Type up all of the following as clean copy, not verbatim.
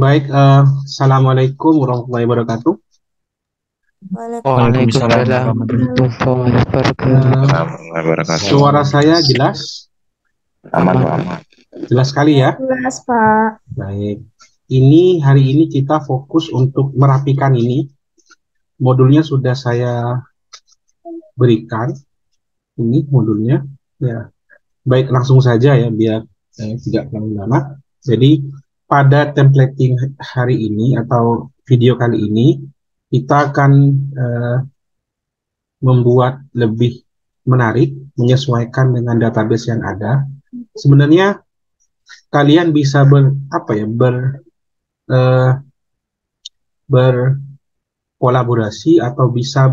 Baik, Assalamualaikum warahmatullahi wabarakatuh. Waalaikumsalam Waalaikumsalam warahmatullahi warahmatullahi wabarakatuh. Eh, warahmatullahi wabarakatuh. Suara saya jelas, Aman, Pak, aman. jelas sekali Ya, ya. jelas, Pak. Baik, hari ini kita fokus untuk merapikan ini. Modulnya sudah saya berikan. Ini modulnya. Ya, baik langsung saja ya biar tidak terlalu lama. Jadi pada templating hari ini atau video kali ini kita akan eh, membuat lebih menarik, menyesuaikan dengan database yang ada. Sebenarnya kalian bisa eh, berkolaborasi atau bisa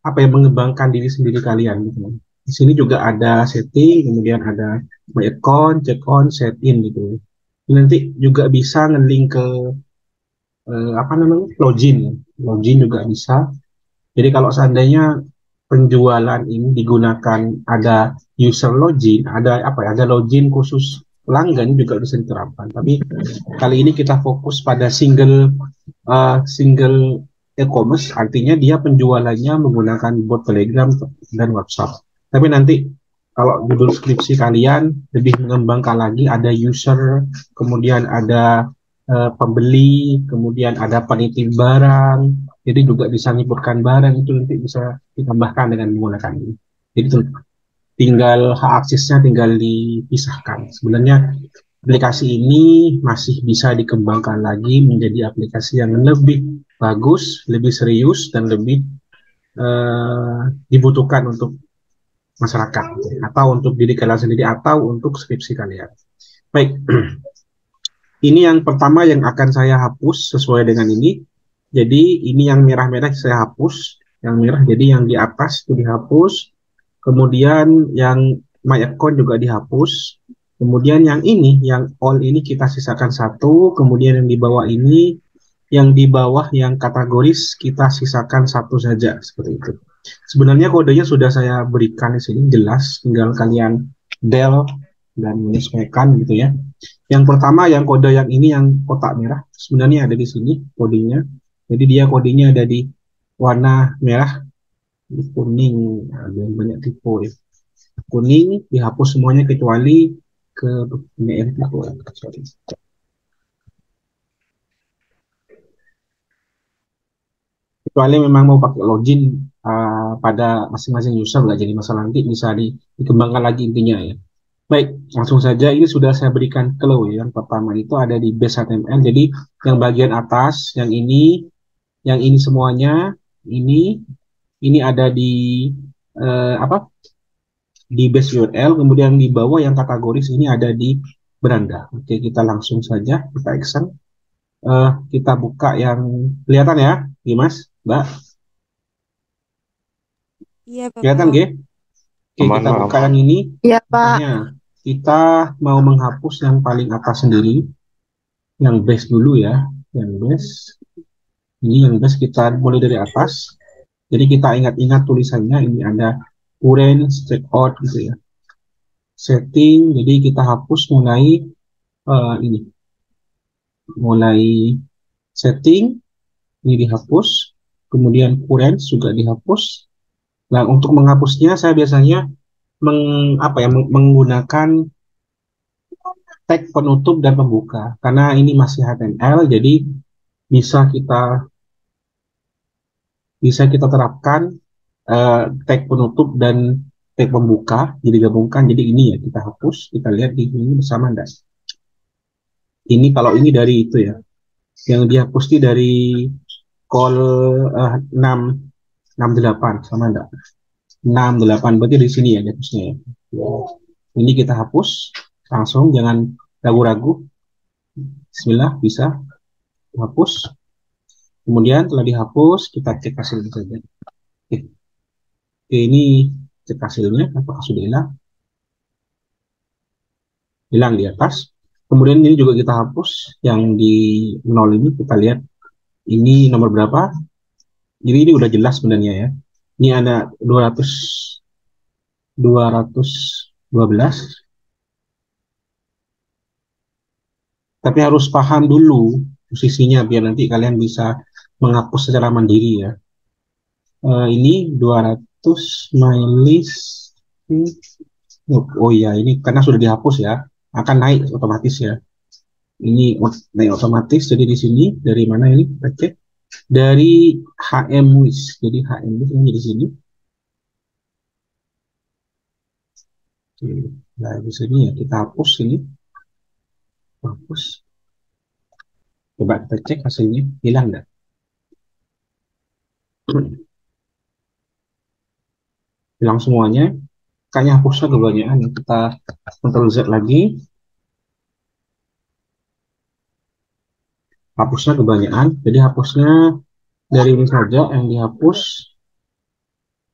mengembangkan diri sendiri kalian gitu. Di sini juga ada setting, kemudian ada my account, check on, set in gitu. Nanti juga bisa nge-link ke login, login juga bisa. Jadi kalau seandainya penjualan ini digunakan ada user login, ada login khusus pelanggan juga bisa diterapkan. Tapi kali ini kita fokus pada single e-commerce, artinya dia penjualannya menggunakan bot Telegram dan WhatsApp. Tapi nanti kalau judul skripsi kalian lebih mengembangkan lagi, ada user, kemudian ada pembeli, kemudian ada penitip barang, jadi juga bisa nyebutkan barang itu nanti bisa ditambahkan dengan menggunakan ini. Jadi tinggal hak aksesnya tinggal dipisahkan. Sebenarnya aplikasi ini masih bisa dikembangkan lagi menjadi aplikasi yang lebih bagus, lebih serius, dan lebih dibutuhkan untuk masyarakat, atau untuk diri kalian sendiri, atau untuk skripsi kalian. Baik, ini yang pertama yang akan saya hapus sesuai dengan ini. Jadi ini yang merah-merah saya hapus, yang merah. Jadi yang di atas itu dihapus. Kemudian yang my account juga dihapus. Kemudian yang ini, yang all ini kita sisakan satu. Kemudian yang di bawah ini, yang di bawah yang kategoris kita sisakan satu saja, seperti itu. Sebenarnya kodenya sudah saya berikan di sini jelas, tinggal kalian del dan menyesuaikan gitu ya. Yang pertama yang kode yang ini yang kotak merah sebenarnya ada di sini kodenya. Jadi dia kodenya ada di warna merah, di kuning, ada yang banyak tipe ya. Kuning dihapus semuanya kecuali ke ini tipe. Sorry. Kecuali memang mau pakai login pada masing-masing user nggak jadi masalah, nanti bisa dikembangkan lagi intinya ya. Baik, langsung saja ini sudah saya berikan clue ya. Yang pertama itu ada di base HTML. Jadi yang bagian atas, yang ini semuanya, ini ini ada di eh, apa? Di base URL, kemudian di bawah yang kategoris ini ada di beranda. Oke, kita langsung saja kita action. Kita buka yang kelihatan ya, Dimas, Mbak. Iya, Kelihatan, Bapak. Ge? Oke, Aman, kita Pak, buka aman. yang ini. Iya, Pak. Contohnya, kita mau menghapus yang paling atas sendiri, yang base dulu ya, yang base. Ini yang base kita mulai dari atas. Jadi kita ingat-ingat tulisannya ini ada current, checkout gitu ya. Setting, jadi kita hapus ini, mulai setting ini dihapus, kemudian current juga dihapus. Nah, untuk menghapusnya saya biasanya menggunakan tag penutup dan pembuka karena ini masih HTML, jadi bisa kita bisa kita terapkan tag penutup dan tag pembuka jadi gabungkan. Jadi ini ya kita hapus, kita lihat di sini bersama enggak. Ini kalau ini dari itu ya, yang dihapus ini dari call 6 68 sama enggak? 68 berarti di sini ya dihapusnya ya. Ini kita hapus langsung, jangan ragu-ragu. Bismillah, bisa hapus. Kemudian setelah dihapus kita cek hasilnya saja. Oke, ini cek hasilnya apakah sudah hilang. Hilang di atas. Kemudian ini juga kita hapus yang di nol ini, kita lihat ini nomor berapa. Jadi ini udah jelas sebenarnya ya. Ini ada 212. Tapi harus paham dulu posisinya biar nanti kalian bisa menghapus secara mandiri ya. Ini 200 my list. Oh iya, ini karena sudah dihapus ya, akan naik otomatis ya. Ini naik otomatis. Jadi di sini dari mana ini? Kita cek dari HM list. Jadi HM list ini di sini. Oke. Nah di sini ya kita hapus ini, hapus. Coba kita cek hasilnya hilang nggak? Hilang semuanya. Kayaknya hapusnya kebanyakan. Kita Ctrl Z lagi. Hapusnya kebanyakan. Jadi hapusnya dari ini saja yang dihapus.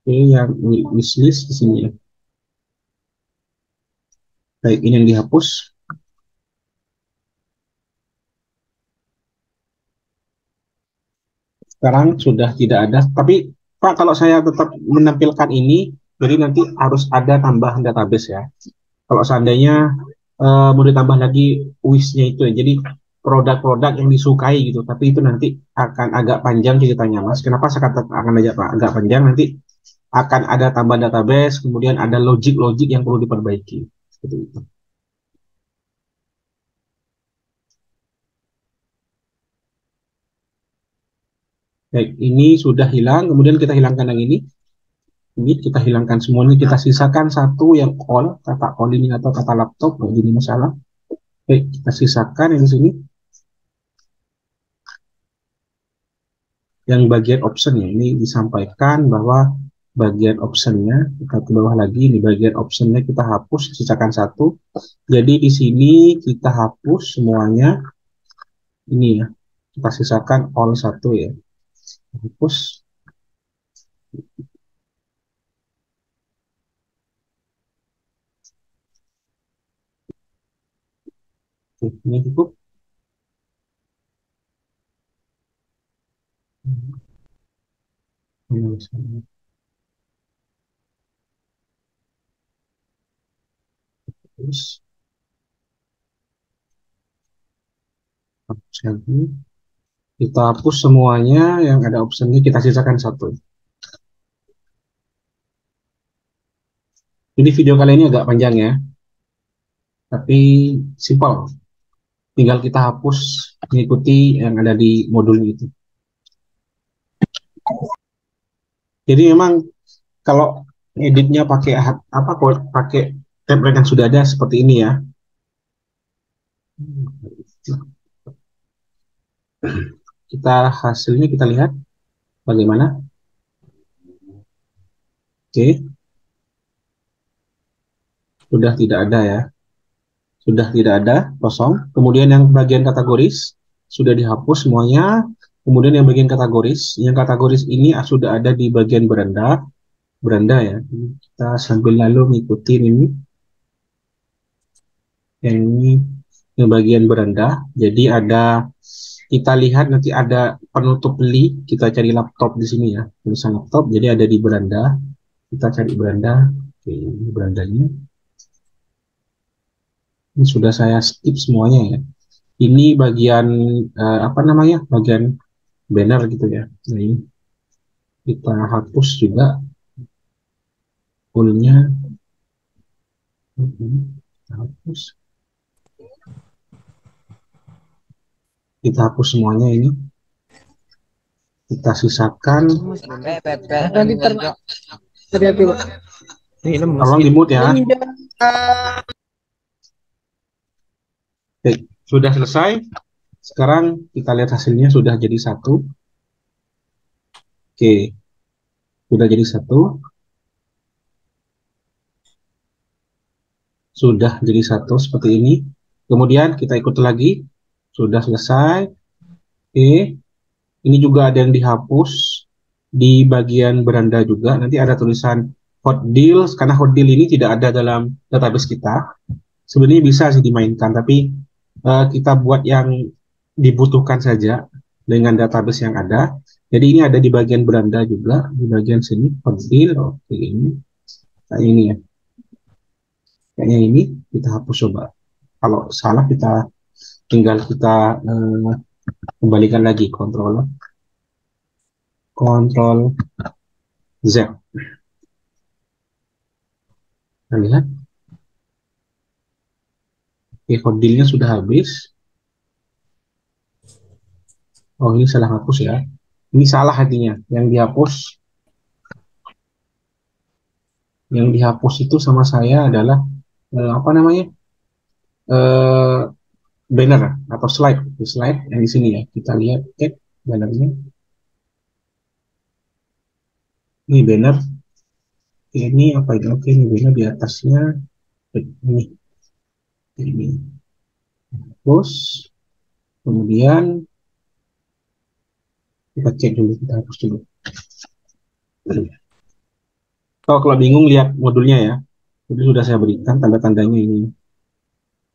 Oke, yang wishlist di sini ya. Baik, ini yang dihapus. Sekarang sudah tidak ada. Tapi Pak, kalau saya tetap menampilkan ini, jadi nanti harus ada tambahan database ya. Kalau seandainya mau ditambah lagi wish-nya itu ya. Jadi produk-produk yang disukai gitu. Tapi itu nanti akan agak panjang ceritanya, Mas. Kenapa saya katakan akan agak panjang? Nanti akan ada tambahan database, kemudian ada logik-logik yang perlu diperbaiki. Seperti itu. Baik, ini sudah hilang. Kemudian kita hilangkan yang ini. Ini kita hilangkan semuanya. Kita sisakan satu yang all, kata all ini atau kata laptop. Nah, ini masalah. Baik, kita sisakan yang di sini. Yang bagian optionnya ini disampaikan bahwa bagian optionnya kita ke bawah lagi. Ini bagian optionnya kita hapus, sisakan satu. Jadi di sini kita hapus semuanya. Ini ya, kita sisakan all satu ya. Hapus. Ini cukup. Terus hapus lagi. Kita hapus semuanya yang ada optionnya, kita sisakan satu. Jadi video kali ini agak panjang ya, tapi simpel. Tinggal kita hapus mengikuti yang ada di modul itu. Jadi memang kalau editnya pakai apa, pakai template yang sudah ada seperti ini ya. Kita hasilnya kita lihat bagaimana. Oke, sudah tidak ada ya. Sudah tidak ada, kosong. Kemudian yang bagian kategoris sudah dihapus semuanya. Kemudian yang bagian kategoris ini sudah ada di bagian beranda ya. Kita sambil lalu ngikutin ini. Yang ini yang bagian beranda. Jadi ada, kita lihat nanti ada penutup li. Kita cari laptop di sini ya, tulisan laptop. Jadi ada di beranda. Kita cari beranda. Oke, ini berandanya. Ini sudah saya skip semuanya ya. Ini bagian apa namanya? Bagian banner gitu ya. Nah, ini kita hapus juga fullnya. Kita hapus. Kita hapus semuanya ini. Kita sisakan. Tolong di mute ya. Oke, sudah selesai. Sekarang kita lihat hasilnya sudah jadi satu. Oke, sudah jadi satu. Sudah jadi satu seperti ini. Kemudian kita ikut lagi. Sudah selesai. Oke, ini juga ada yang dihapus di bagian beranda juga. Nanti ada tulisan hot deals, karena hot deal ini tidak ada dalam database kita. Sebenarnya bisa sih dimainkan, tapi kita buat yang dibutuhkan saja dengan database yang ada. Jadi ini ada di bagian beranda juga, di bagian sini hot deal. Oke, ini kayak ini ya. Kayaknya ini kita hapus coba. Kalau salah kita tinggal kita Kembalikan lagi, Ctrl Z. Nah, lihat, hot dealnya sudah habis. Oh, ini salah hapus ya. Ini salah artinya. Yang dihapus itu sama saya adalah apa namanya? Eh, banner atau slide. Slide yang di sini ya. Kita lihat cek bannernya. Ini banner. Ini apa itu? Oke, ini banner di atasnya. Ini. Terus kemudian kita cek dulu, kita hapus dulu. Kalau bingung lihat modulnya ya. Jadi sudah saya berikan tanda-tandanya ini.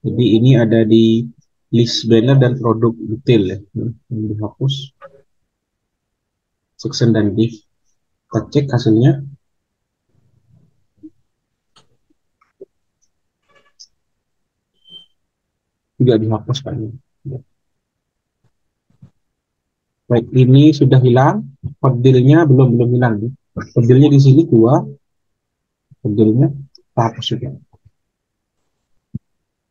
Jadi ini ada di list banner dan produk detail ya. Ini dihapus. Section dan div. Kita cek hasilnya. Juga dihapus kan. Baik, ini sudah hilang. File-nya belum hilang. File-nya di sini 2. File-nya kita hapus juga.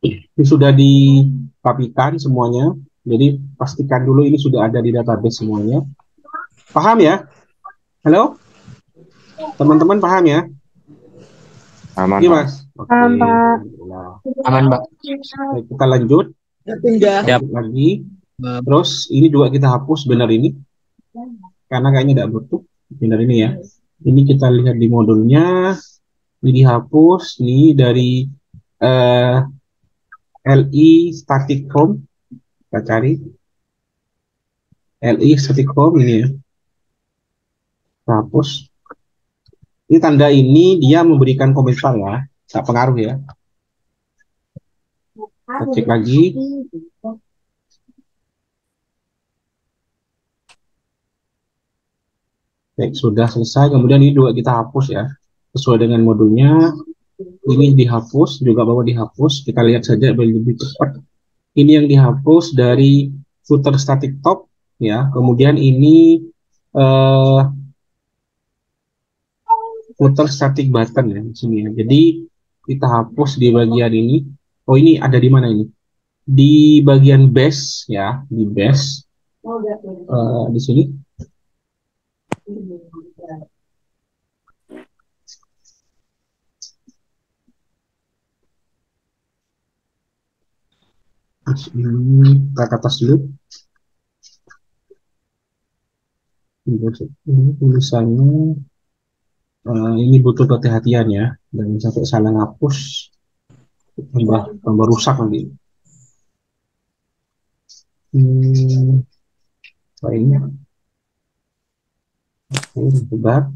Ini sudah dirapikan semuanya. Jadi pastikan dulu ini sudah ada di database semuanya. Paham ya? Halo? Teman-teman paham ya? Aman, Iya, Pak. Mas. Oke. Aman, Pak. Baik, kita lanjut. Siap. Lagi. Terus ini juga kita hapus benar ini. Karena kayaknya tidak butuh. Benar ini ya. Ini kita lihat di modulnya. Ini dihapus. Ini dari LI static home. Kita cari. LI static home ini ya. Kita hapus. Ini tanda ini dia memberikan komentar ya. Tak pengaruh ya. Kita cek lagi. Baik, sudah selesai. Kemudian ini juga kita hapus ya. Sesuai dengan modulnya. Ini dihapus, juga bahwa dihapus. Kita lihat saja lebih cepat. Ini yang dihapus dari footer static top ya. Kemudian ini footer static button ya di sini ya. Jadi kita hapus di bagian ini. Oh, ini ada di mana ini? Di bagian base ya, di base. Di sini. Ini kita ke atas dulu. Ini tulisannya. Ini butuh kehati-hatian ya, dan sampai salah ngapus tambah rusak nanti. Ini oke, coba.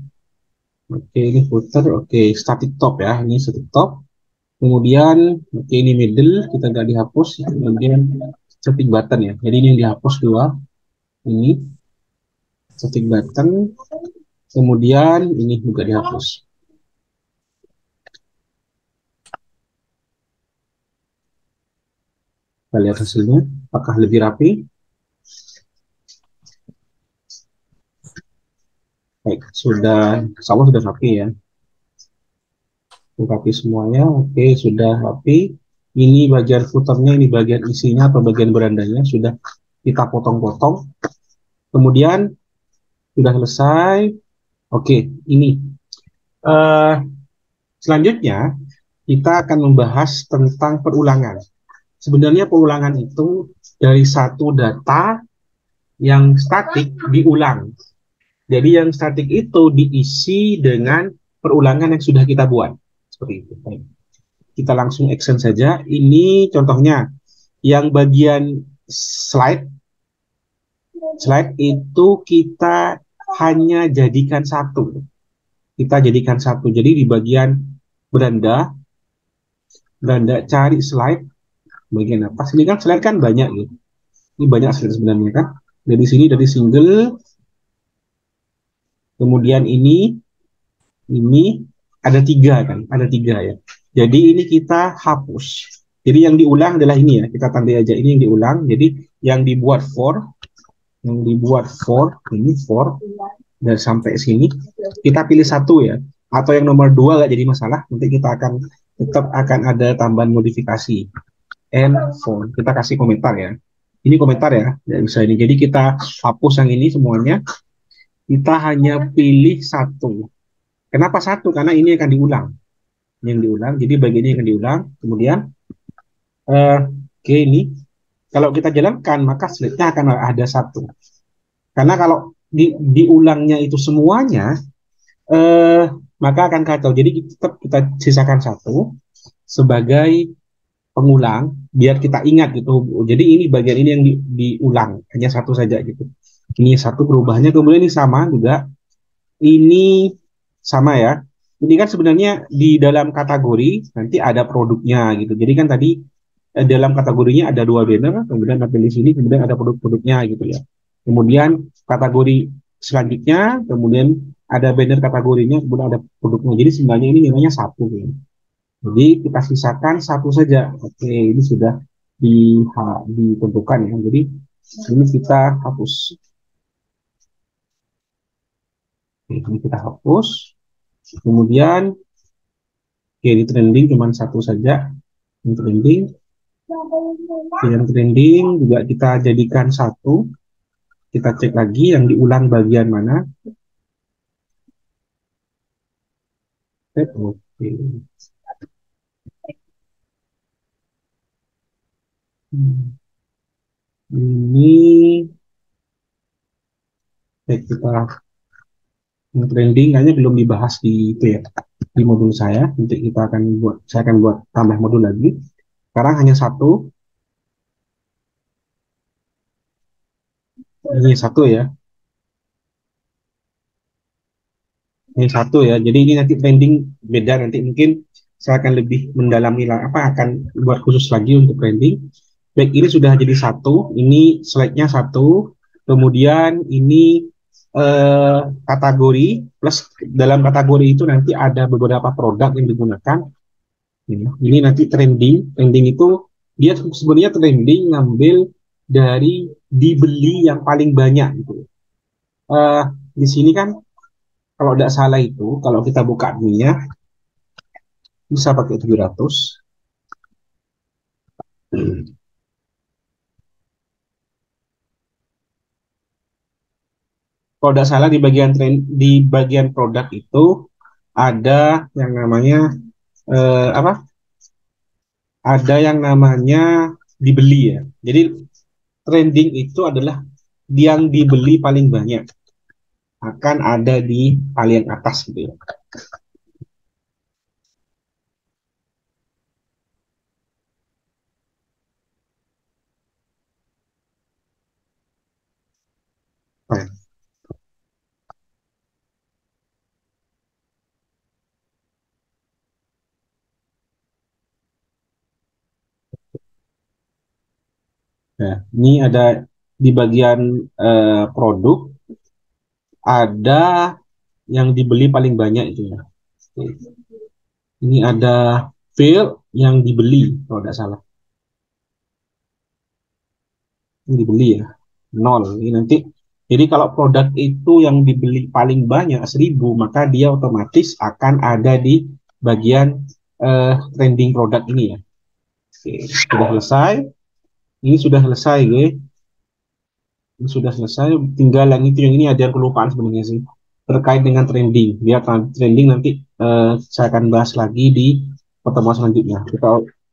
Oke, ini footer. Oke, static top ya, ini static top. Kemudian oke, ini middle, kita nggak dihapus. Kemudian static button ya, jadi ini yang dihapus 2. Ini static button. Kemudian ini juga dihapus. Kita lihat hasilnya, apakah lebih rapi? Baik, sama sudah rapi ya. Rapi semuanya, oke, sudah rapi. Ini bagian footernya, ini bagian isinya atau bagian berandanya sudah kita potong-potong. Kemudian sudah selesai. Oke, ini. Selanjutnya kita akan membahas tentang perulangan. Sebenarnya perulangan itu dari satu data yang statik diulang. Jadi yang statik itu diisi dengan perulangan yang sudah kita buat. Seperti itu. Kita langsung action saja. Ini contohnya yang bagian slide itu kita hanya jadikan satu. Kita jadikan satu. Jadi di bagian beranda cari slide bagian apa? Ini kan slide kan banyak gitu. Ini banyak slide sebenarnya kan. Dari sini dari single. Kemudian ini ada 3 kan, ada 3 ya. Jadi ini kita hapus. Jadi yang diulang adalah ini ya, kita tandai aja ini yang diulang. Jadi yang dibuat for yang dibuat for, ini for, dan sampai sini, kita pilih satu ya, atau yang nomor dua nggak jadi masalah, nanti kita akan tetap akan ada tambahan modifikasi, and for, kita kasih komentar ya, ini komentar ya, bisa ini, jadi kita hapus yang ini semuanya, kita hanya pilih satu. Kenapa satu? Karena ini akan diulang, ini yang diulang, jadi bagian ini akan diulang, kemudian, oke ini, kalau kita jalankan, maka slide-nya akan ada satu. Karena kalau diulangnya itu semuanya, eh, maka akan kacau. Jadi tetap kita sisakan satu sebagai pengulang, biar kita ingat gitu. Jadi ini bagian ini yang diulang, hanya satu saja gitu. Ini satu perubahannya, kemudian ini sama juga. Ini sama ya. Ini kan sebenarnya di dalam kategori nanti ada produknya gitu. Jadi kan tadi dalam kategorinya ada dua banner, kemudian ada di sini, kemudian ada produk-produknya gitu ya. Kemudian kategori selanjutnya, kemudian ada banner kategorinya, kemudian ada produknya. Jadi sebenarnya ini nilainya satu ya. Jadi kita sisakan satu saja. Oke, ini sudah ditentukan ya. Jadi ini kita hapus. Oke, ini kita hapus. Kemudian, oke, ini trending cuma satu saja. Ini trending. Yang trending juga kita jadikan satu. Kita cek lagi yang diulang bagian mana. Oke. Ini kita yang trending kayaknya belum dibahas di itu ya, di modul saya. Nanti saya akan buat tambah modul lagi. Sekarang hanya satu. Ini satu ya. Ini satu ya. Jadi ini nanti trending beda, nanti mungkin saya akan lebih mendalami akan buat khusus lagi untuk trending. Baik, ini sudah jadi satu. Ini slide-nya satu. Kemudian ini kategori plus dalam kategori itu nanti ada beberapa produk yang digunakan. Ini nanti trending itu dia sebenarnya trending ngambil dari dibeli yang paling banyak gitu. Di sini kan kalau tidak salah itu kalau kita buka ininya bisa pakai 700. Kalau tidak salah di bagian produk itu ada yang namanya apa? Ada yang namanya dibeli ya. Jadi trending itu adalah yang dibeli paling banyak, akan ada di paling atas gitu ya. Nah, nah, ini ada di bagian produk ada yang dibeli paling banyak itu ya. Ini ada fail yang dibeli kalau tidak salah. Ini dibeli ya, 0. Ini nanti, jadi kalau produk itu yang dibeli paling banyak 1000, maka dia otomatis akan ada di bagian trending produk ini ya. Oke, sudah selesai. Ini sudah selesai, guys. Ini sudah selesai. Tinggal yang itu, yang ini ada yang kelupaan sebenarnya sih. Terkait dengan trending. Dia trending nanti saya akan bahas lagi di pertemuan selanjutnya.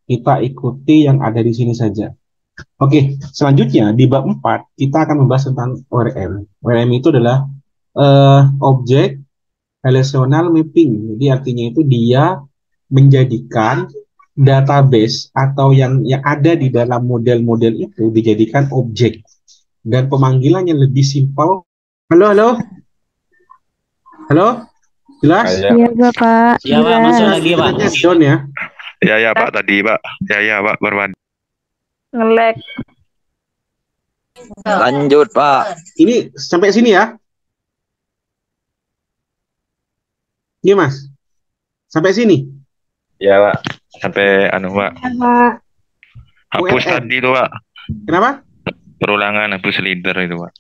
Kita ikuti yang ada di sini saja. Oke, selanjutnya di bab 4 kita akan membahas tentang ORM. ORM itu adalah objek relational mapping. Jadi artinya itu dia menjadikan database atau yang ada di dalam model-model itu dijadikan objek, dan pemanggilannya lebih simpel. Halo, halo, halo, jelas? Iya, Bapak. Iya, Pak, masuk lagi, Pak. Internetnya down ya. ya Pak tadi Pak. Ya Pak Berwan. Ngelek. Lanjut, Pak. Ini sampai sini ya. Ini Mas, sampai sini. Ya Pak. Sampai Pak. Pak. Hapus URM. tadi itu Pak. Kenapa? Perulangan hapus leader itu Pak.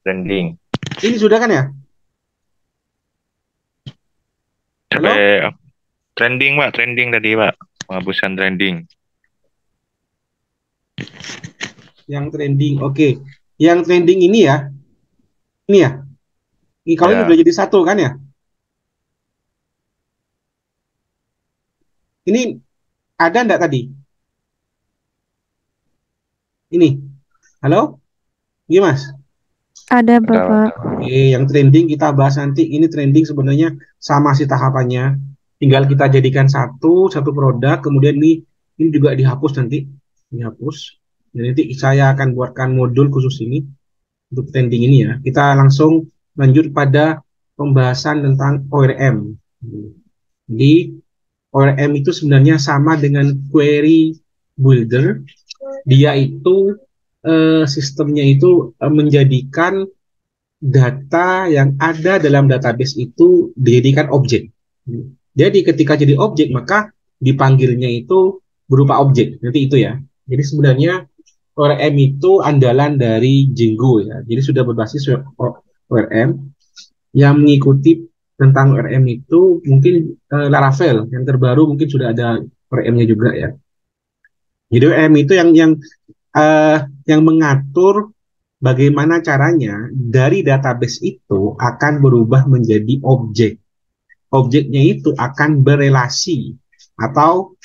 trending. Ini sudah kan ya? Halo? Sampai trending Pak, trending tadi Pak. Penghapuskan trending. Yang trending, oke. Yang trending ini ya, ini ya. Ini kalau ini Ya, udah jadi satu kan ya? Ini ada enggak tadi? Ini. Halo? Gimana, Mas? Ada ada Bapak. Oke, yang trending kita bahas nanti. Ini trending sebenarnya sama sih tahapannya. Tinggal kita jadikan satu produk, kemudian ini juga dihapus nanti. Dihapus. Dan nanti saya akan buatkan modul khusus ini untuk trending ini ya. Kita langsung lanjut pada pembahasan tentang ORM. Jadi ORM itu sebenarnya sama dengan query builder. Dia itu sistemnya itu menjadikan data yang ada dalam database itu dijadikan objek. Jadi ketika jadi objek maka dipanggilnya itu berupa objek. Nanti itu ya. Jadi sebenarnya ORM itu andalan dari Django ya. Jadi sudah berbasis ORM yang mengikuti tentang ORM itu mungkin Laravel yang terbaru mungkin sudah ada ORM-nya juga ya. Jadi ORM itu yang mengatur bagaimana caranya dari database itu akan berubah menjadi objek. Objeknya itu akan berelasi atau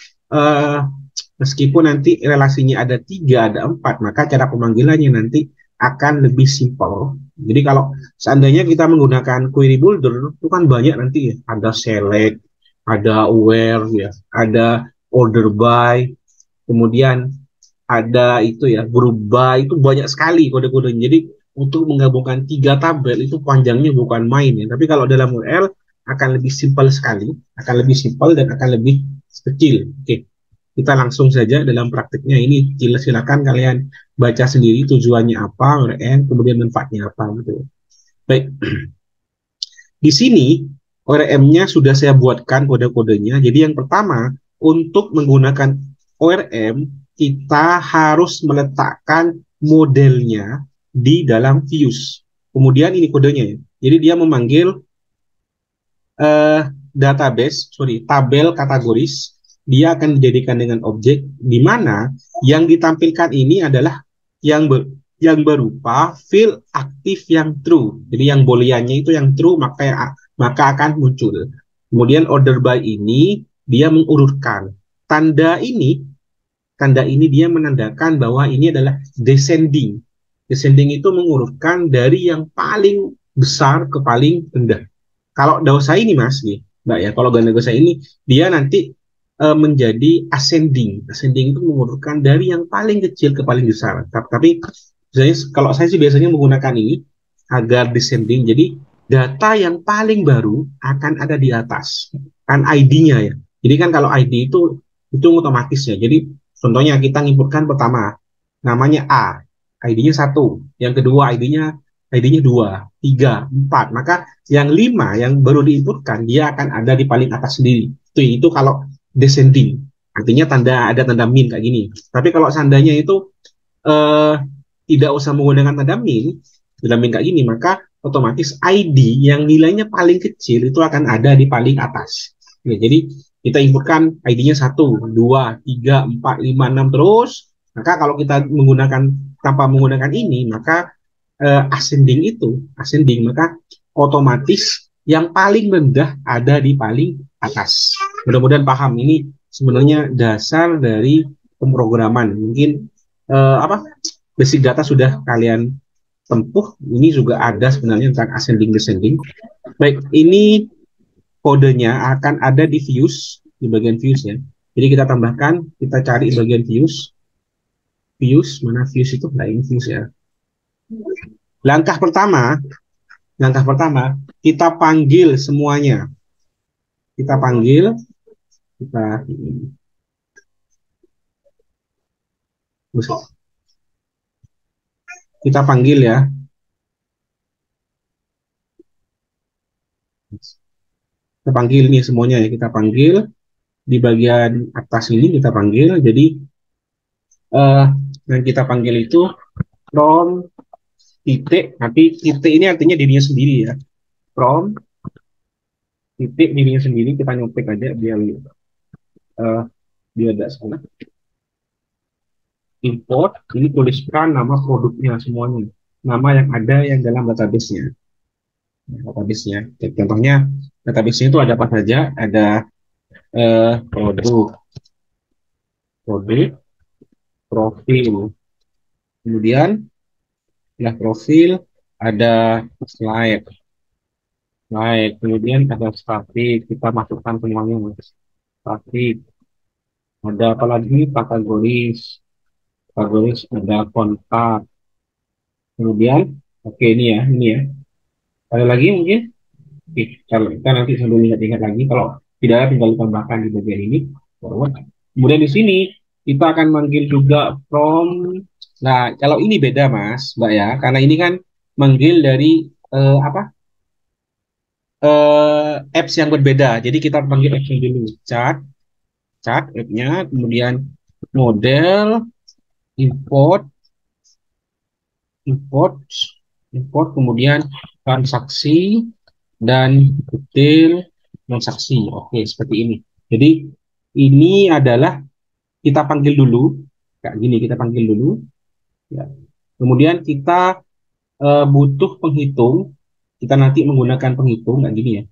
meskipun nanti relasinya ada 3, ada 4, maka cara pemanggilannya nanti akan lebih simpel. Jadi kalau seandainya kita menggunakan query builder, itu kan banyak nanti ya. Ada select, ada where, ya, ada order by, kemudian ada itu ya, group by, itu banyak sekali kode-kodenya. Jadi untuk menggabungkan 3 tabel itu panjangnya bukan main ya. Tapi kalau dalam URL akan lebih simpel sekali, akan lebih simpel dan akan lebih kecil. Oke. Kita langsung saja dalam praktiknya ini. Silakan kalian baca sendiri tujuannya apa, ORM, kemudian manfaatnya apa gitu. Baik. Di sini ORM-nya sudah saya buatkan kode-kodenya. Jadi yang pertama, untuk menggunakan ORM, kita harus meletakkan modelnya di dalam views. Kemudian ini kodenya ya. Jadi dia memanggil tabel kategoris. Dia akan dijadikan dengan objek di mana yang ditampilkan ini adalah yang berupa field aktif yang true. Jadi yang booleannya itu yang true maka akan muncul. Kemudian order by ini dia mengurutkan. Tanda ini dia menandakan bahwa ini adalah descending. Descending itu mengurutkan dari yang paling besar ke paling rendah. Kalau dosa ini Mas, Mbak ya, kalau ganda dosa ini dia nanti menjadi ascending. Ascending itu mengurutkan dari yang paling kecil ke paling besar. Tapi kalau saya sih biasanya menggunakan ini agar descending. Jadi data yang paling baru akan ada di atas. Kan ID-nya ya. Jadi kan kalau ID itu otomatis ya. Jadi contohnya kita inputkan pertama namanya A, ID-nya 1, yang kedua ID-nya 2, 3, 4. Maka yang 5 yang baru diinputkan dia akan ada di paling atas sendiri. Itu kalau descending, artinya ada tanda min kayak gini. Tapi kalau seandainya itu tidak usah menggunakan tanda min kayak gini, maka otomatis ID yang nilainya paling kecil itu akan ada di paling atas. Ya, jadi kita inputkan ID-nya 1, 2, 3, 4, 5, 6 terus. Maka kalau kita tanpa menggunakan ini, maka ascending maka otomatis yang paling rendah ada di paling atas. Mudah-mudahan paham. Ini sebenarnya dasar dari pemrograman. Mungkin basic data sudah kalian tempuh. Ini juga ada sebenarnya tentang ascending descending. Baik, ini kodenya akan ada di views, di bagian views ya. Jadi kita tambahkan, kita cari bagian views. Views, mana views itu? Nah, ini views ya. Langkah pertama, kita panggil semuanya. Kita panggil, kita panggil ya. Kita panggil nih semuanya ya, kita panggil di bagian atas ini kita panggil. Jadi yang kita panggil itu from titik, nanti titik ini artinya dirinya sendiri ya. From titik dirinya sendiri, kita nyotek aja biar biar tidak salah. Import, ini tuliskan nama produknya semuanya, nama yang ada yang dalam database-nya. Database-nya. Contohnya database-nya itu ada apa saja? Ada produk, profil, kemudian setelah profil ada slide, kemudian ada statik, kita masukkan semuanya, statik, ada apa lagi, kategoris, ada kontak, kemudian oke ini ya, ada lagi mungkin. Oke, kalau kita nanti sambil ingat-ingat lagi, kalau tidak ada tinggal tambahkan di bagian ini. Kemudian di sini kita akan manggil juga from. Nah, kalau ini beda Mas, Mbak ya, karena ini kan manggil dari apps yang berbeda. Jadi kita panggil apps yang dulu, chat app-nya, kemudian model, import, kemudian transaksi dan detail transaksi. Oke, seperti ini. Jadi ini adalah kita panggil dulu, kayak gini kita panggil dulu. Ya. Kemudian kita butuh penghitung. Kita nanti menggunakan penghitung, kayak gini ya.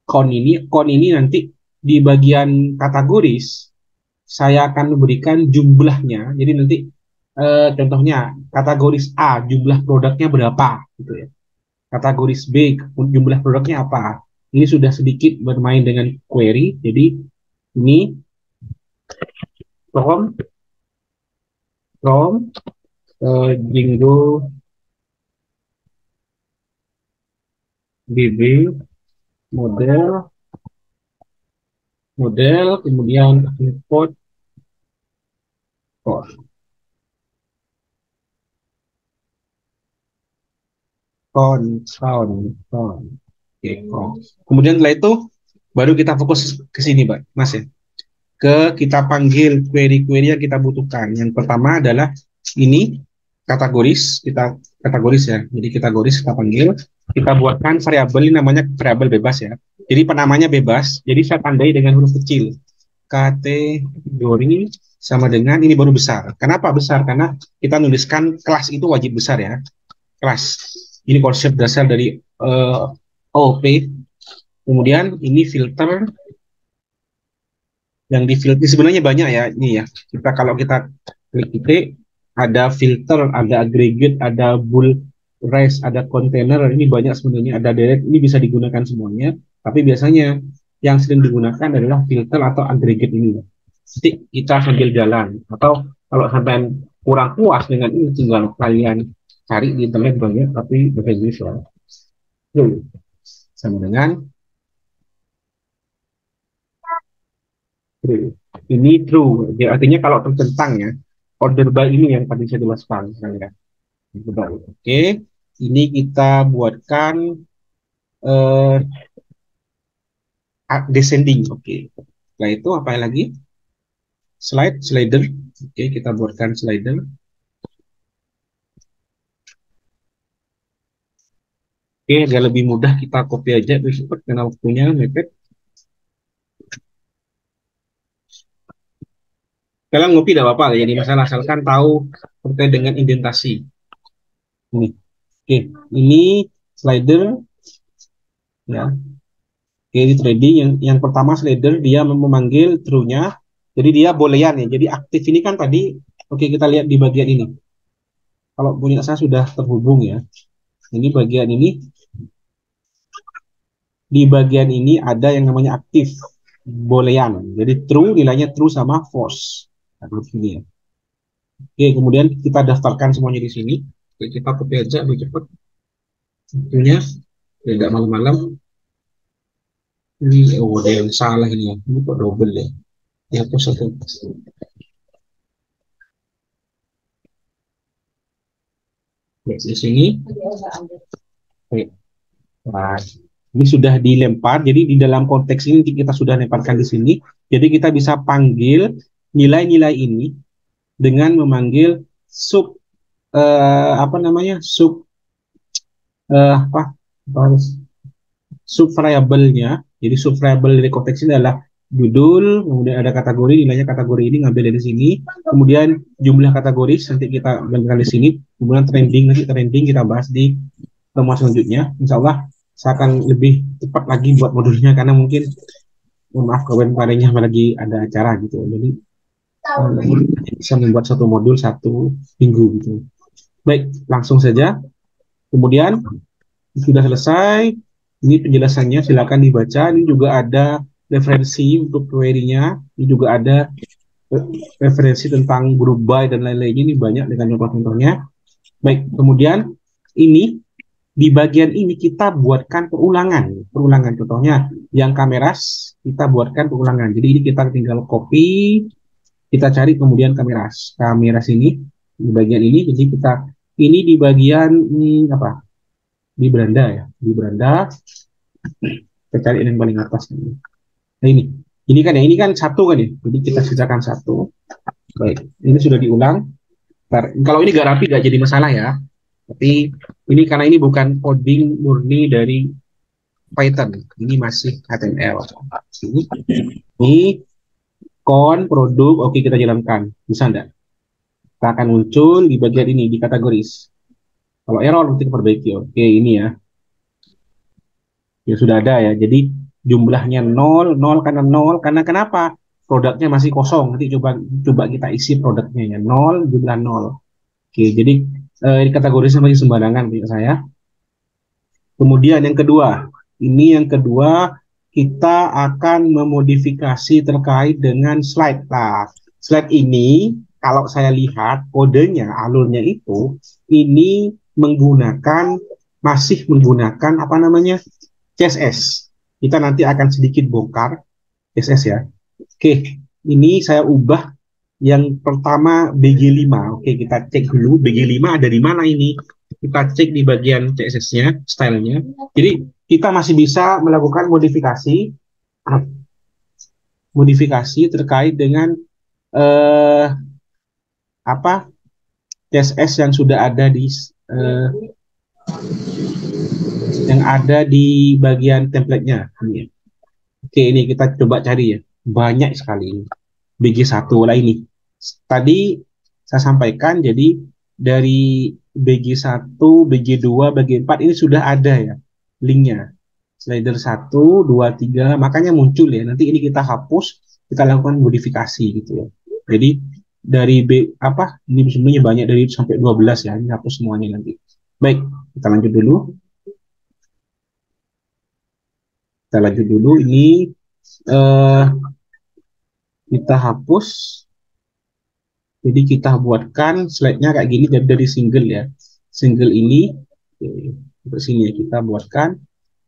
Count ini nanti di bagian kategoris saya akan memberikan jumlahnya. Jadi nanti contohnya kategoris A jumlah produknya berapa gitu ya. Kategoris B jumlah produknya apa. Ini sudah sedikit bermain dengan query. Jadi ini from Jingo DB model kemudian import count. Oke, kemudian setelah itu baru kita fokus ke sini, Mas ya. Kita panggil query-query yang kita butuhkan. Yang pertama adalah ini kategoris ya. Jadi kategoris kita panggil, kita buatkan variabel ini namanya variabel bebas ya. Jadi penamanya bebas. Jadi saya tandai dengan huruf kecil. Kategori sama dengan ini baru besar. Kenapa besar? Karena kita nuliskan kelas itu wajib besar ya. Kelas. Ini konsep dasar dari OOP. Kemudian ini filter. Yang di filter sebenarnya banyak ya, ini ya. Kalau kita klik titik, ada filter, ada aggregate, ada bull res, ada container, ini banyak sebenarnya, ada direct, ini bisa digunakan semuanya. Tapi biasanya yang sering digunakan adalah filter atau aggregate ini. Jadi kita sambil jalan, atau kalau sampai kurang puas dengan ini, tinggal kalian cari di internet banyak, tapi bahasa Inggris ya. Sama dengan ini true, ya, artinya kalau tertentang ya, order by ini yang tadi saya jelaskan. Oke, ini kita buatkan descending. Oke, setelah itu apa lagi? Slider. Oke, kita buatkan slider. Oke, agak lebih mudah kita copy aja, cepat karena waktunya mepet. Kalian ngopi tidak apa-apa, jadi masalah asalkan tahu terkait dengan indentasi. Ini, oke, ini slider, ya. Oke, di trading yang pertama slider dia memanggil true-nya, jadi dia boolean ya. Jadi aktif ini kan tadi, oke kita lihat di bagian ini. Kalau punya saya sudah terhubung ya. Ini bagian ini, di bagian ini ada yang namanya aktif boolean. Jadi true nilainya true sama false. Ini ya. Oke, kemudian kita daftarkan semuanya di sini. Oke, kita copy aja lebih cepat. Tentunya tidak malam-malam. Ini ada yang salah ini ya. Ini kok double ya. Ya aku satu. Di sini. Oke. Nah, ini sudah dilempar. Jadi di dalam konteks ini kita sudah lemparkan di sini. Jadi kita bisa panggil nilai-nilai ini dengan memanggil sub apa subvariabelnya. Jadi subvariabel dari konteks ini adalah judul, kemudian ada kategori, nilainya kategori ini ngambil dari sini, kemudian jumlah kategori nanti kita ambil di sini, kemudian trending, nanti trending kita bahas di pertemuan selanjutnya. Insya Allah saya akan lebih cepat lagi buat modulnya karena mungkin maaf kemarin-kemarinnya lagi ada acara gitu, jadi bisa membuat satu modul 1 minggu gitu. Baik, langsung saja. Kemudian sudah selesai. Ini penjelasannya, silakan dibaca. Ini juga ada referensi untuk query-nya. Ini juga ada referensi tentang group by dan lain-lainnya. Ini banyak dengan contoh-contohnya. Baik, kemudian ini di bagian ini kita buatkan perulangan contohnya yang kameras kita buatkan perulangan. Jadi ini kita tinggal copy, kita cari kemudian kameras ini di bagian ini. Jadi kita ini di bagian apa? Di beranda ya, di beranda kita cari yang paling atas ini. Nah ini kan ya, ini kan 1 kan ya, jadi kita sisakan 1. Baik, ini sudah diulang. Kalau ini gak rapi gak jadi masalah ya, tapi ini karena ini bukan coding murni dari Python, ini masih HTML. Ini produk, oke kita jalankan, bisa enggak? Kita akan muncul di bagian ini, di kategoris. Kalau error nanti perbaiki. Oke, ini ya. Ya sudah ada ya. Jadi jumlahnya 0 karena kenapa? Produknya masih kosong. Nanti coba kita isi produknya ya. 0 jumlah 0. Oke, jadi ini kategorisnya masih sembarangan punya saya. Kemudian yang kedua, kita akan memodifikasi terkait dengan slide. Nah, slide ini kalau saya lihat kodenya, alurnya itu ini masih menggunakan apa namanya CSS. Kita nanti akan sedikit bongkar CSS ya. Oke, ini saya ubah yang pertama BG5. Oke, kita cek dulu BG5 ada di mana ini. Kita cek di bagian CSS-nya, stylenya. Jadi kita masih bisa melakukan modifikasi terkait dengan CSS yang sudah ada di bagian template-nya. Oke, ini kita coba cari ya. Banyak sekali ini. BG1 lah ini. Tadi saya sampaikan, jadi dari BG1, BG2, BG4 ini sudah ada ya linknya. Slider 1, 2, 3, makanya muncul ya. Nanti ini kita hapus, kita lakukan modifikasi gitu ya. Jadi dari ini sebenarnya banyak dari sampai 12 ya. Ini hapus semuanya nanti. Baik, kita lanjut dulu. Ini kita hapus. Jadi kita buatkan slide-nya kayak gini dari single ya. Single ini ke sini ya, kita buatkan.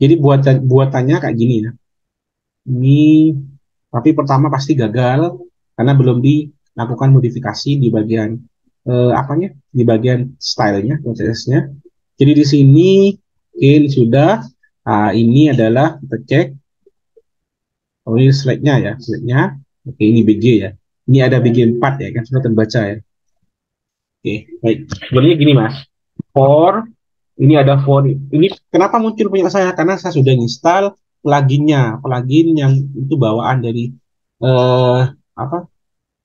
Jadi buatannya kayak gini ya. Ini tapi pertama pasti gagal karena belum dilakukan modifikasi di bagian di bagian stylenya, CSS-nya. Jadi di sini ini sudah. Nah, ini adalah kita cek. Oh, ini slide-nya ya, slide-nya. Oke, ini BG ya. Ini ada BG 4 ya, kan sudah terbaca ya. Oke, baik. Sebenarnya gini Mas. Ini ada ini kenapa muncul punya saya? Karena saya sudah install plugin yang itu bawaan dari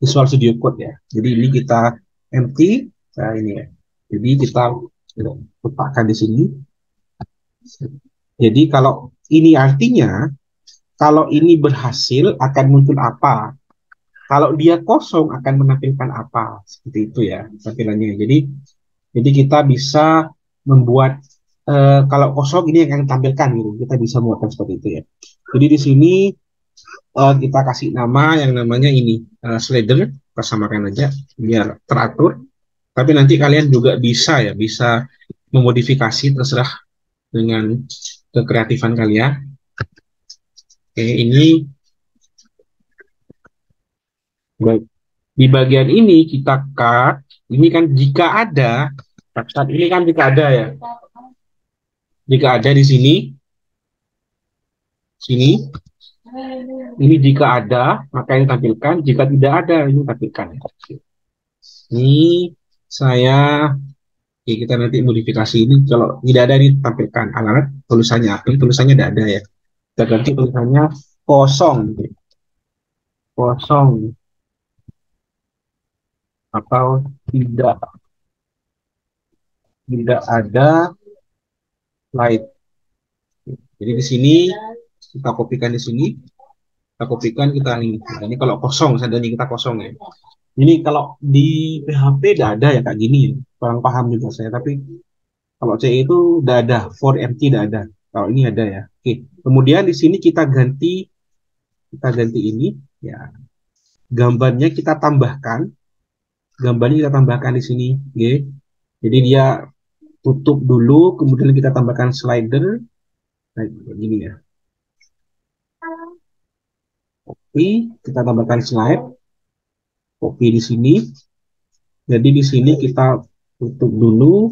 Visual Studio Code ya. Jadi ini kita empty, ini ya. Jadi kita letakkan di sini. Jadi kalau ini artinya, kalau ini berhasil akan muncul apa? Kalau dia kosong akan menampilkan apa? Seperti itu ya tampilannya. Jadi kita bisa membuat kalau kosong ini yang akan tampilkan gitu. Kita bisa buatkan seperti itu ya. Jadi di sini kita kasih nama yang namanya ini slider, kita samakan aja biar teratur. Tapi nanti kalian juga bisa memodifikasi terserah dengan kekreatifan kalian. Oke, ini baik. Di bagian ini kita cut. Ini kan jika ada, ini kan jika ada ya. Jika ada di sini, ini jika ada maka ini tampilkan. Jika tidak ada ini tampilkan. Ini saya Oke, kita nanti modifikasi ini. Kalau tidak ada ini tampilkan alamat tulisannya apa? Tulisannya tidak ada ya. Kita ganti tulisannya kosong, kosong atau tidak ada slide. Jadi di sini kita kopikan di sini, kita kopikan kita ini. Nah, ini kalau kosong, seandainya kita kosong ya. Ini kalau di PHP tidak ada ya kayak gini, kurang paham juga saya. Tapi kalau C itu udah ada, for empty udah ada. Kalau ini ada ya. Oke. Kemudian di sini kita ganti ini ya. Gambarnya kita tambahkan, di sini. Oke. Jadi dia tutup dulu, kemudian kita tambahkan slider. Nah, gini ya. Copy, kita tambahkan slide. Copy di sini. Jadi di sini kita tutup dulu.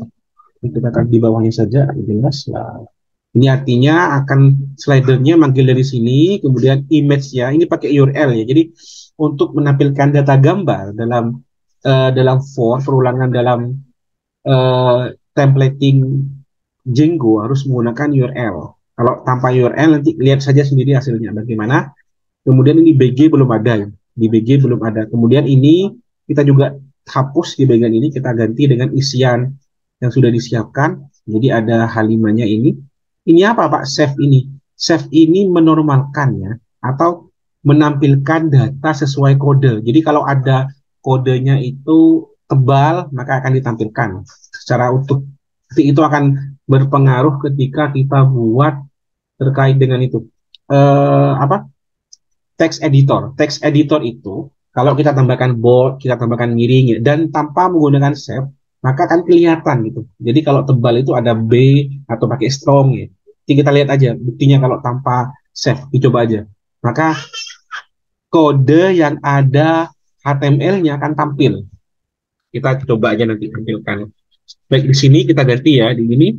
Kita akan di bawahnya saja, jelas lah. Ini artinya akan slidernya manggil dari sini, kemudian image-nya ini pakai URL ya. Jadi untuk menampilkan data gambar dalam for perulangan dalam templating Django harus menggunakan URL. Kalau tanpa URL nanti lihat saja sendiri hasilnya bagaimana. Kemudian ini BG belum ada ya. Di BG belum ada. Kemudian ini kita juga hapus di bagian ini, kita ganti dengan isian yang sudah disiapkan. Jadi ada H5-nya ini. Ini apa Pak? Save ini. Save ini menormalkannya atau menampilkan data sesuai kode. Jadi kalau ada kodenya itu tebal, maka akan ditampilkan secara utuh. Jadi itu akan berpengaruh ketika kita buat terkait dengan itu. Apa? Text editor. Text editor itu kalau kita tambahkan bold, kita tambahkan miring ya, dan tanpa menggunakan save, maka akan kelihatan gitu. Jadi kalau tebal itu ada B atau pakai strong ya. Jadi kita lihat aja buktinya kalau tanpa save, dicoba aja. Maka kode yang ada HTML-nya akan tampil. Kita coba aja nanti tampilkan. Baik, di sini kita ganti ya, di ini.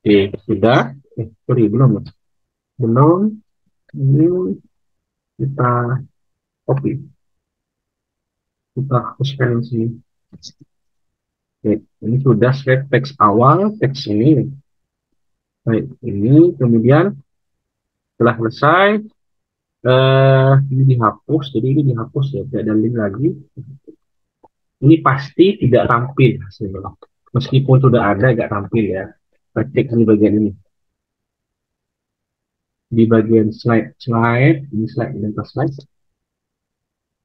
Oke, sudah. Sorry, belum. Ini kita copy. Kita hapuskan di sini. Oke, ini sudah slide teks awal, teks ini. Baik, ini kemudian setelah selesai, ini dihapus, jadi ini dihapus ya, tidak ada link lagi. Ini pasti tidak tampil hasilnya. Meskipun sudah ada, nggak tampil ya. Kita cek di bagian ini. Di bagian ini slide, dan slide.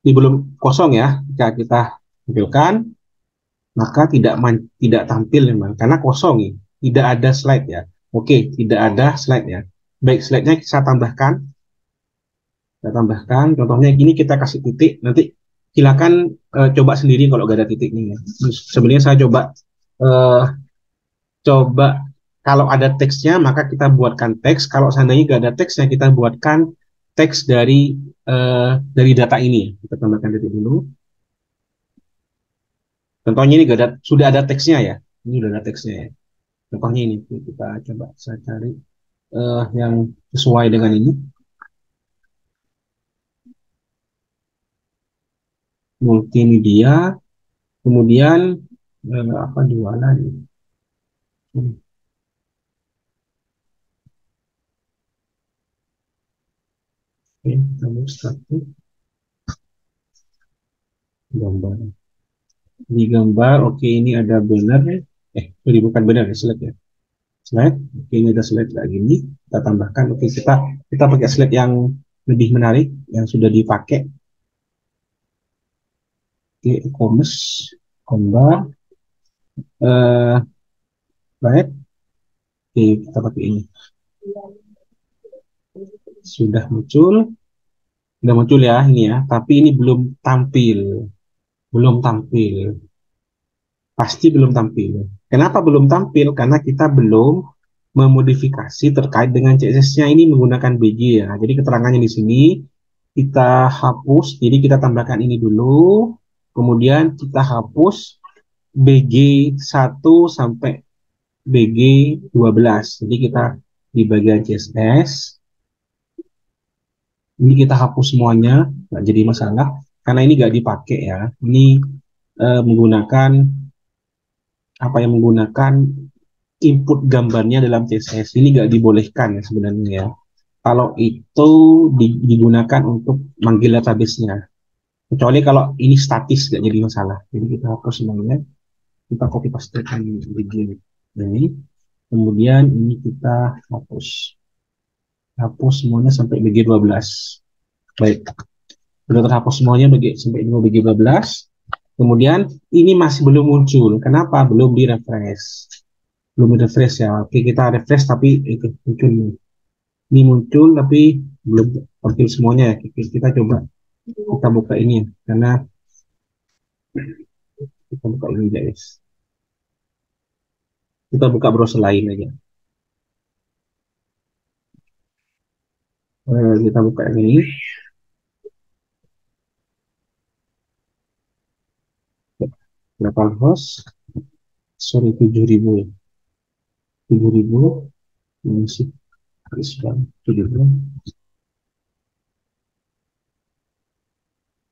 Ini belum kosong ya, jika kita tampilkan, maka tidak tampil memang, karena kosong ya. Tidak ada slide ya. Oke, tidak ada slide ya. Baik, slide-nya saya tambahkan. Contohnya gini, kita kasih titik, nanti silakan coba sendiri kalau nggak ada titiknya. Sebenarnya saya coba kalau ada teksnya maka kita buatkan teks. Kalau seandainya nggak ada teksnya, kita buatkan teks dari data ini. Kita tambahkan titik dulu. Contohnya ini sudah ada teksnya ya. Ini sudah ada teksnya ya. Contohnya ini kita coba saya cari yang sesuai dengan ini. Multimedia, kemudian apa jualan? Oke, kita satu gambar. Di gambar, oke, ini ada banner ya. Jadi bukan banner, slide ya. Slide, oke, ini ada slide kayak gini. Kita tambahkan, oke, kita pakai slide yang lebih menarik, yang sudah dipakai. Oke, e-commerce, gambar, slide. Oke, kita pakai ini. Sudah muncul ya ini ya, tapi ini belum tampil. Pasti belum tampil. Kenapa belum tampil? Karena kita belum memodifikasi terkait dengan CSS-nya ini menggunakan BG ya. Jadi keterangannya di sini kita hapus. Jadi kita tambahkan ini dulu. Kemudian kita hapus BG 1 sampai BG 12. Jadi kita di bagian CSS ini kita hapus semuanya, nggak jadi masalah karena ini nggak dipakai ya. Ini menggunakan menggunakan input gambarnya dalam CSS. Ini nggak dibolehkan ya sebenarnya ya. Kalau itu digunakan untuk manggil database-nya. Kecuali kalau ini statis nggak jadi masalah. Jadi kita hapus semuanya. Kita copy pastekan ini. Kemudian ini kita hapus. Hapus semuanya sampai BG12. Baik. Sudah terhapus semuanya sampai BG12. Kemudian ini masih belum muncul. Kenapa? Belum di-refresh. Belum di-refresh ya. Oke, kita refresh tapi itu muncul nih. Ini muncul tapi belum tampil semuanya ya. Kita coba kita buka ini ya. Karena kita buka ini guys. Kita buka browser lain aja. Kita buka yang ini. Berapa host? Sorry, 7.000 ya. 7.000 ini sih.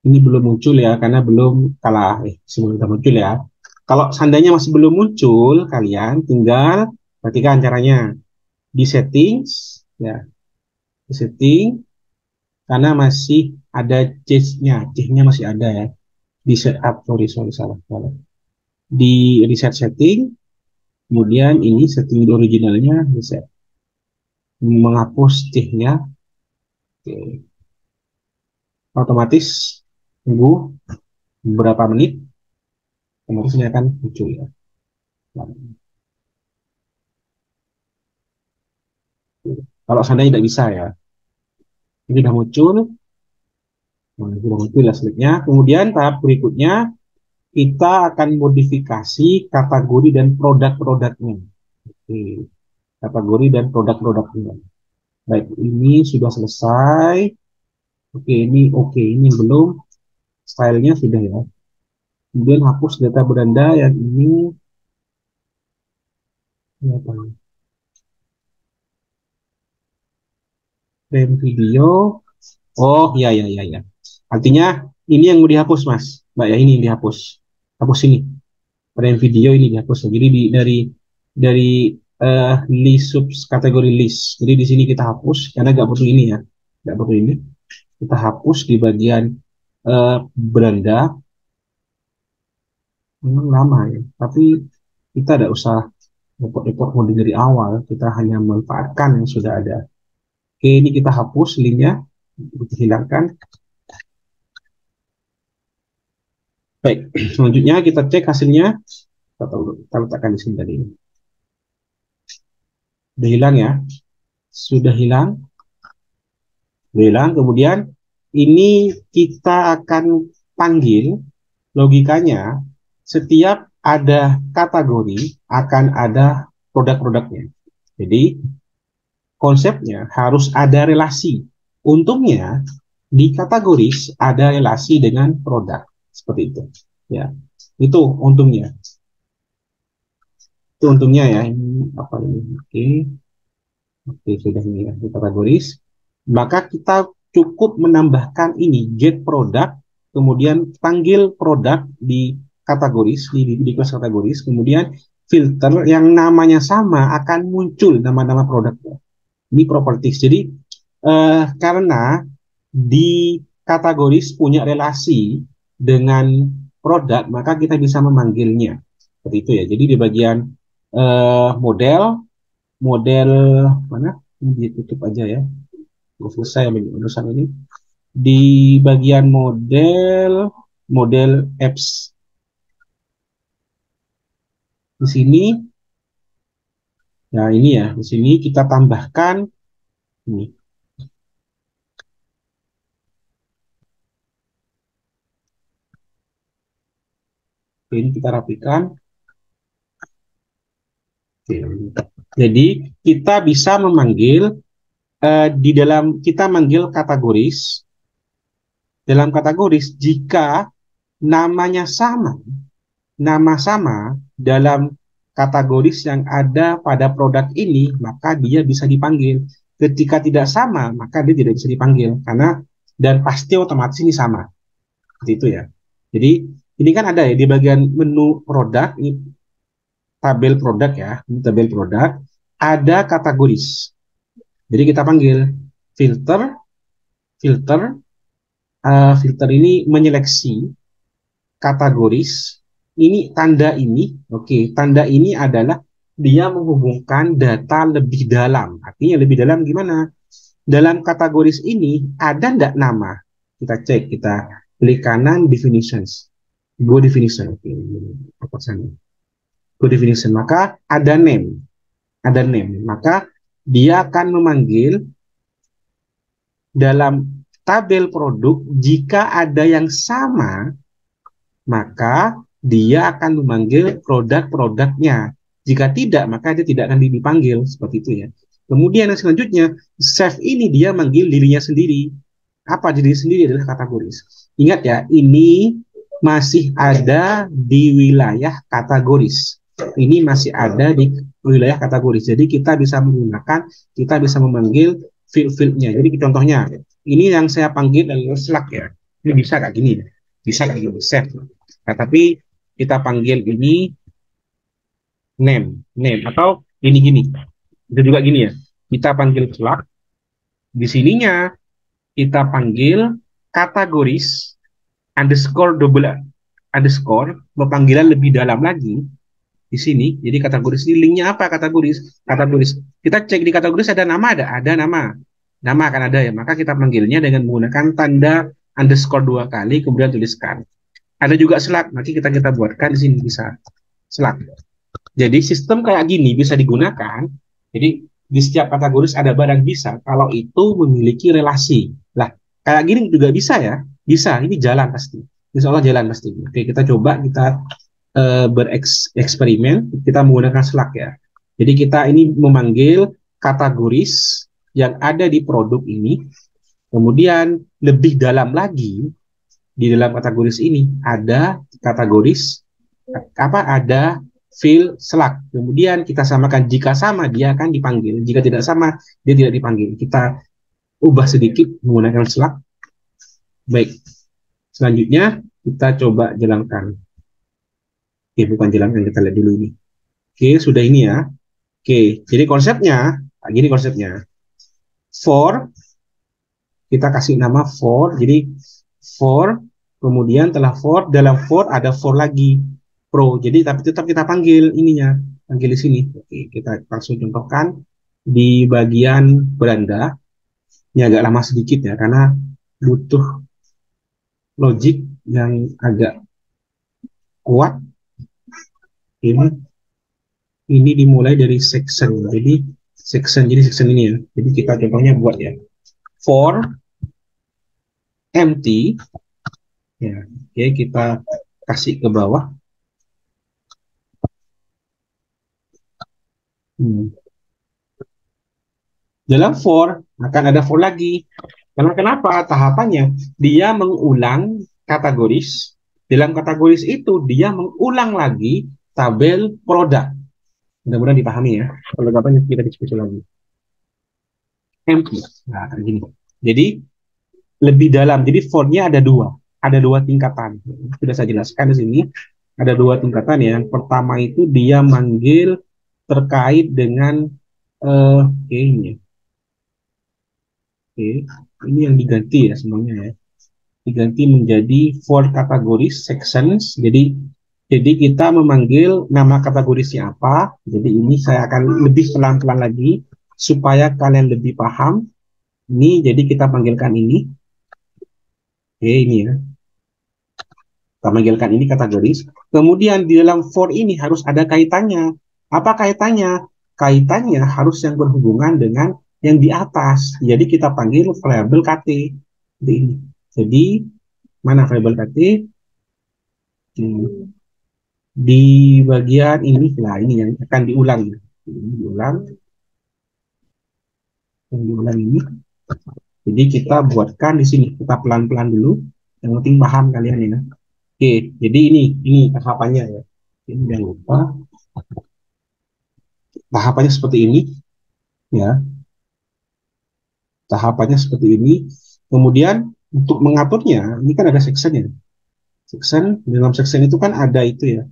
Ini belum muncul ya, karena belum sebelum muncul ya. Kalau seandainya masih belum muncul, kalian tinggal perhatikan caranya di settings ya, di setting, karena masih ada change-nya masih ada ya. Di setup, salah. Di reset setting, kemudian ini setting originalnya reset, menghapus change-nya. Oke. Otomatis tunggu beberapa menit, otomatis ini akan muncul ya. Kalau seandainya tidak bisa ya, ini sudah muncul, ya selanjutnya. Kemudian tahap berikutnya kita akan modifikasi kategori dan produk-produknya. Oke, kategori dan produk-produknya. Baik, ini sudah selesai. Oke, ini belum. Stylenya sudah ya. Kemudian hapus data beranda yang ini. Ini apa? Frame video. Oh, ya. Artinya ini yang mau dihapus, Mas. Mbak ya, ini yang dihapus. Hapus ini. Frame video ini dihapus. Jadi dari list kategori list. Jadi di sini kita hapus karena nggak butuh ini ya. Nggak butuh ini. Kita hapus di bagian beranda. Memang lama ya. Tapi kita tidak usah repot-repot mode dari awal. Kita hanya memanfaatkan yang sudah ada. Oke, ini kita hapus linknya. Kita hilangkan. Baik, selanjutnya kita cek hasilnya. Kita letakkan di sini tadi. Sudah hilang ya. Sudah hilang. Kemudian ini kita akan panggil logikanya, setiap ada kategori akan ada produk-produknya. Jadi konsepnya harus ada relasi. Untungnya di kategori ada relasi dengan produk, seperti itu ya. Itu untungnya ya. Ini apa ini? Oke, sudah ini ya, di kategoris. Maka kita cukup menambahkan ini get product, kemudian panggil produk di kategoris, di kelas kategoris, kemudian filter yang namanya sama akan muncul nama-nama produknya. Ini properties. Jadi karena di kategoris punya relasi dengan produk, maka kita bisa memanggilnya seperti itu ya. Jadi di bagian model mana? Ini ditutup aja ya. Selesai urusan ini. Di bagian model apps di sini, nah ini ya, di sini kita tambahkan ini. Ini kita rapikan. Jadi kita bisa memanggil di dalam kita manggil kategoris. Dalam kategoris jika namanya sama, nama sama dalam kategoris yang ada pada produk ini, maka dia bisa dipanggil. Ketika tidak sama, maka dia tidak bisa dipanggil karena dan pasti otomatis ini sama. Seperti itu ya. Jadi Ini kan ada ya di bagian menu produk, ini tabel produk ya, ini tabel produk, ada kategoris. Jadi kita panggil filter, filter, filter ini menyeleksi kategoris. Ini tanda ini, oke, tanda ini adalah dia menghubungkan data lebih dalam. Artinya lebih dalam gimana? Dalam kategoris ini ada nggak nama? Kita cek, kita klik kanan definitions, go definition, oke, go definition. Maka ada name, maka dia akan memanggil dalam tabel produk jika ada yang sama, maka dia akan memanggil produk-produknya. Jika tidak, maka dia tidak akan dipanggil, seperti itu ya. Kemudian yang selanjutnya, save ini dia manggil dirinya sendiri. Apa diri sendiri adalah kategoris. Ingat ya, ini masih ada di wilayah kategoris. Ini masih ada di wilayah kategoris. Jadi kita bisa menggunakan, kita bisa memanggil field-fieldnya. Jadi contohnya, ini yang saya panggil adalah Slack ya. Ini bisa kayak gini, bisa kayak gini, save. Nah, tapi kita panggil ini name atau gini. Itu juga gini ya. Kita panggil Slack. Di sininya kita panggil kategoris underscore double underscore panggilan lebih dalam lagi di sini. Jadi kategoris ini linknya apa? Kategoris kita cek di kategoris ada nama, ada nama akan ada ya, maka kita panggilnya dengan menggunakan tanda underscore 2 kali kemudian tuliskan. Ada juga Slack, nanti kita buatkan di sini bisa Slack. Jadi sistem kayak gini bisa digunakan. Jadi di setiap kategoris ada barang bisa kalau itu memiliki relasi. Lah, kayak gini juga bisa ya. Bisa, ini jalan pasti. Insya Allah jalan pasti. Oke, kita coba kita bereksperimen, kita menggunakan Slack ya. Jadi kita ini memanggil kategoris yang ada di produk ini. Kemudian lebih dalam lagi di dalam kategoris ini ada kategoris ada field Slack. Kemudian kita samakan, jika sama dia akan dipanggil, jika tidak sama dia tidak dipanggil. Kita ubah sedikit menggunakan Slack. Baik, selanjutnya kita coba jalankan. Oke, bukan jalankan, kita lihat dulu ini. Oke, sudah ini ya. Oke, jadi konsepnya gini konsepnya. For, kita kasih nama for. Jadi for, kemudian setelah for, dalam for ada for lagi pro. Jadi tapi tetap kita panggil ininya, panggil di sini. Oke, kita langsung contohkan di bagian beranda. Ini agak lama sedikit ya, karena butuh logik yang agak kuat. Ini dimulai dari section. Jadi section ini ya. Jadi kita contohnya buat ya. For empty ya. Oke, kita kasih ke bawah. Dalam for akan ada for lagi. Karena kenapa? Tahapannya dia mengulang kategoris. Dalam kategoris itu dia mengulang lagi tabel produk. Mudah-mudahan dipahami ya. Kalau nggak kita diskusi lagi. Empty. Nah, kayak gini. Jadi lebih dalam. Jadi for-nya ada dua tingkatan. Sudah saya jelaskan di sini. Ada dua tingkatan ya. Yang pertama itu dia manggil terkait dengan ini. Oke, ini yang diganti ya semuanya ya. Diganti menjadi for categories sections. Jadi kita memanggil nama kategorisnya apa. Jadi ini saya akan lebih pelan-pelan lagi supaya kalian lebih paham. Ini jadi kita panggilkan ini. Oke, ini ya. Kita panggilkan ini kategoris. Kemudian di dalam for ini harus ada kaitannya. Apa kaitannya? Kaitannya harus yang berhubungan dengan yang di atas. Jadi kita panggil variabel KT. Jadi mana variabel KT? Di bagian ini lah, ini yang akan diulang. Ini diulang. Yang diulang ini. Jadi kita buatkan di sini. Kita pelan-pelan dulu. Yang penting paham kalian ya. Oke, jadi ini tahapannya ya. Ini jangan lupa. Tahapannya seperti ini. Ya. Tahapannya seperti ini. Kemudian untuk mengaturnya, ini kan ada sectionnya. section. Dalam section itu kan ada itu ya,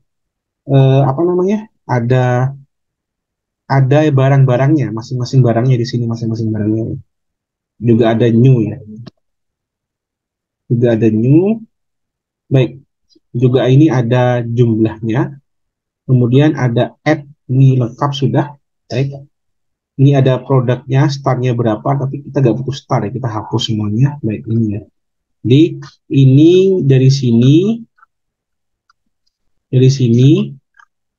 apa namanya? Ada barang-barangnya, masing-masing barangnya di sini, masing-masing barangnya. Juga ada new ya, juga ada new. Baik, juga ini ada jumlahnya. Kemudian ada add, ini lengkap sudah. Baik, ini ada produknya, startnya berapa, tapi kita nggak butuh start ya, kita hapus semuanya. Baik, ini ya. Jadi ini dari sini,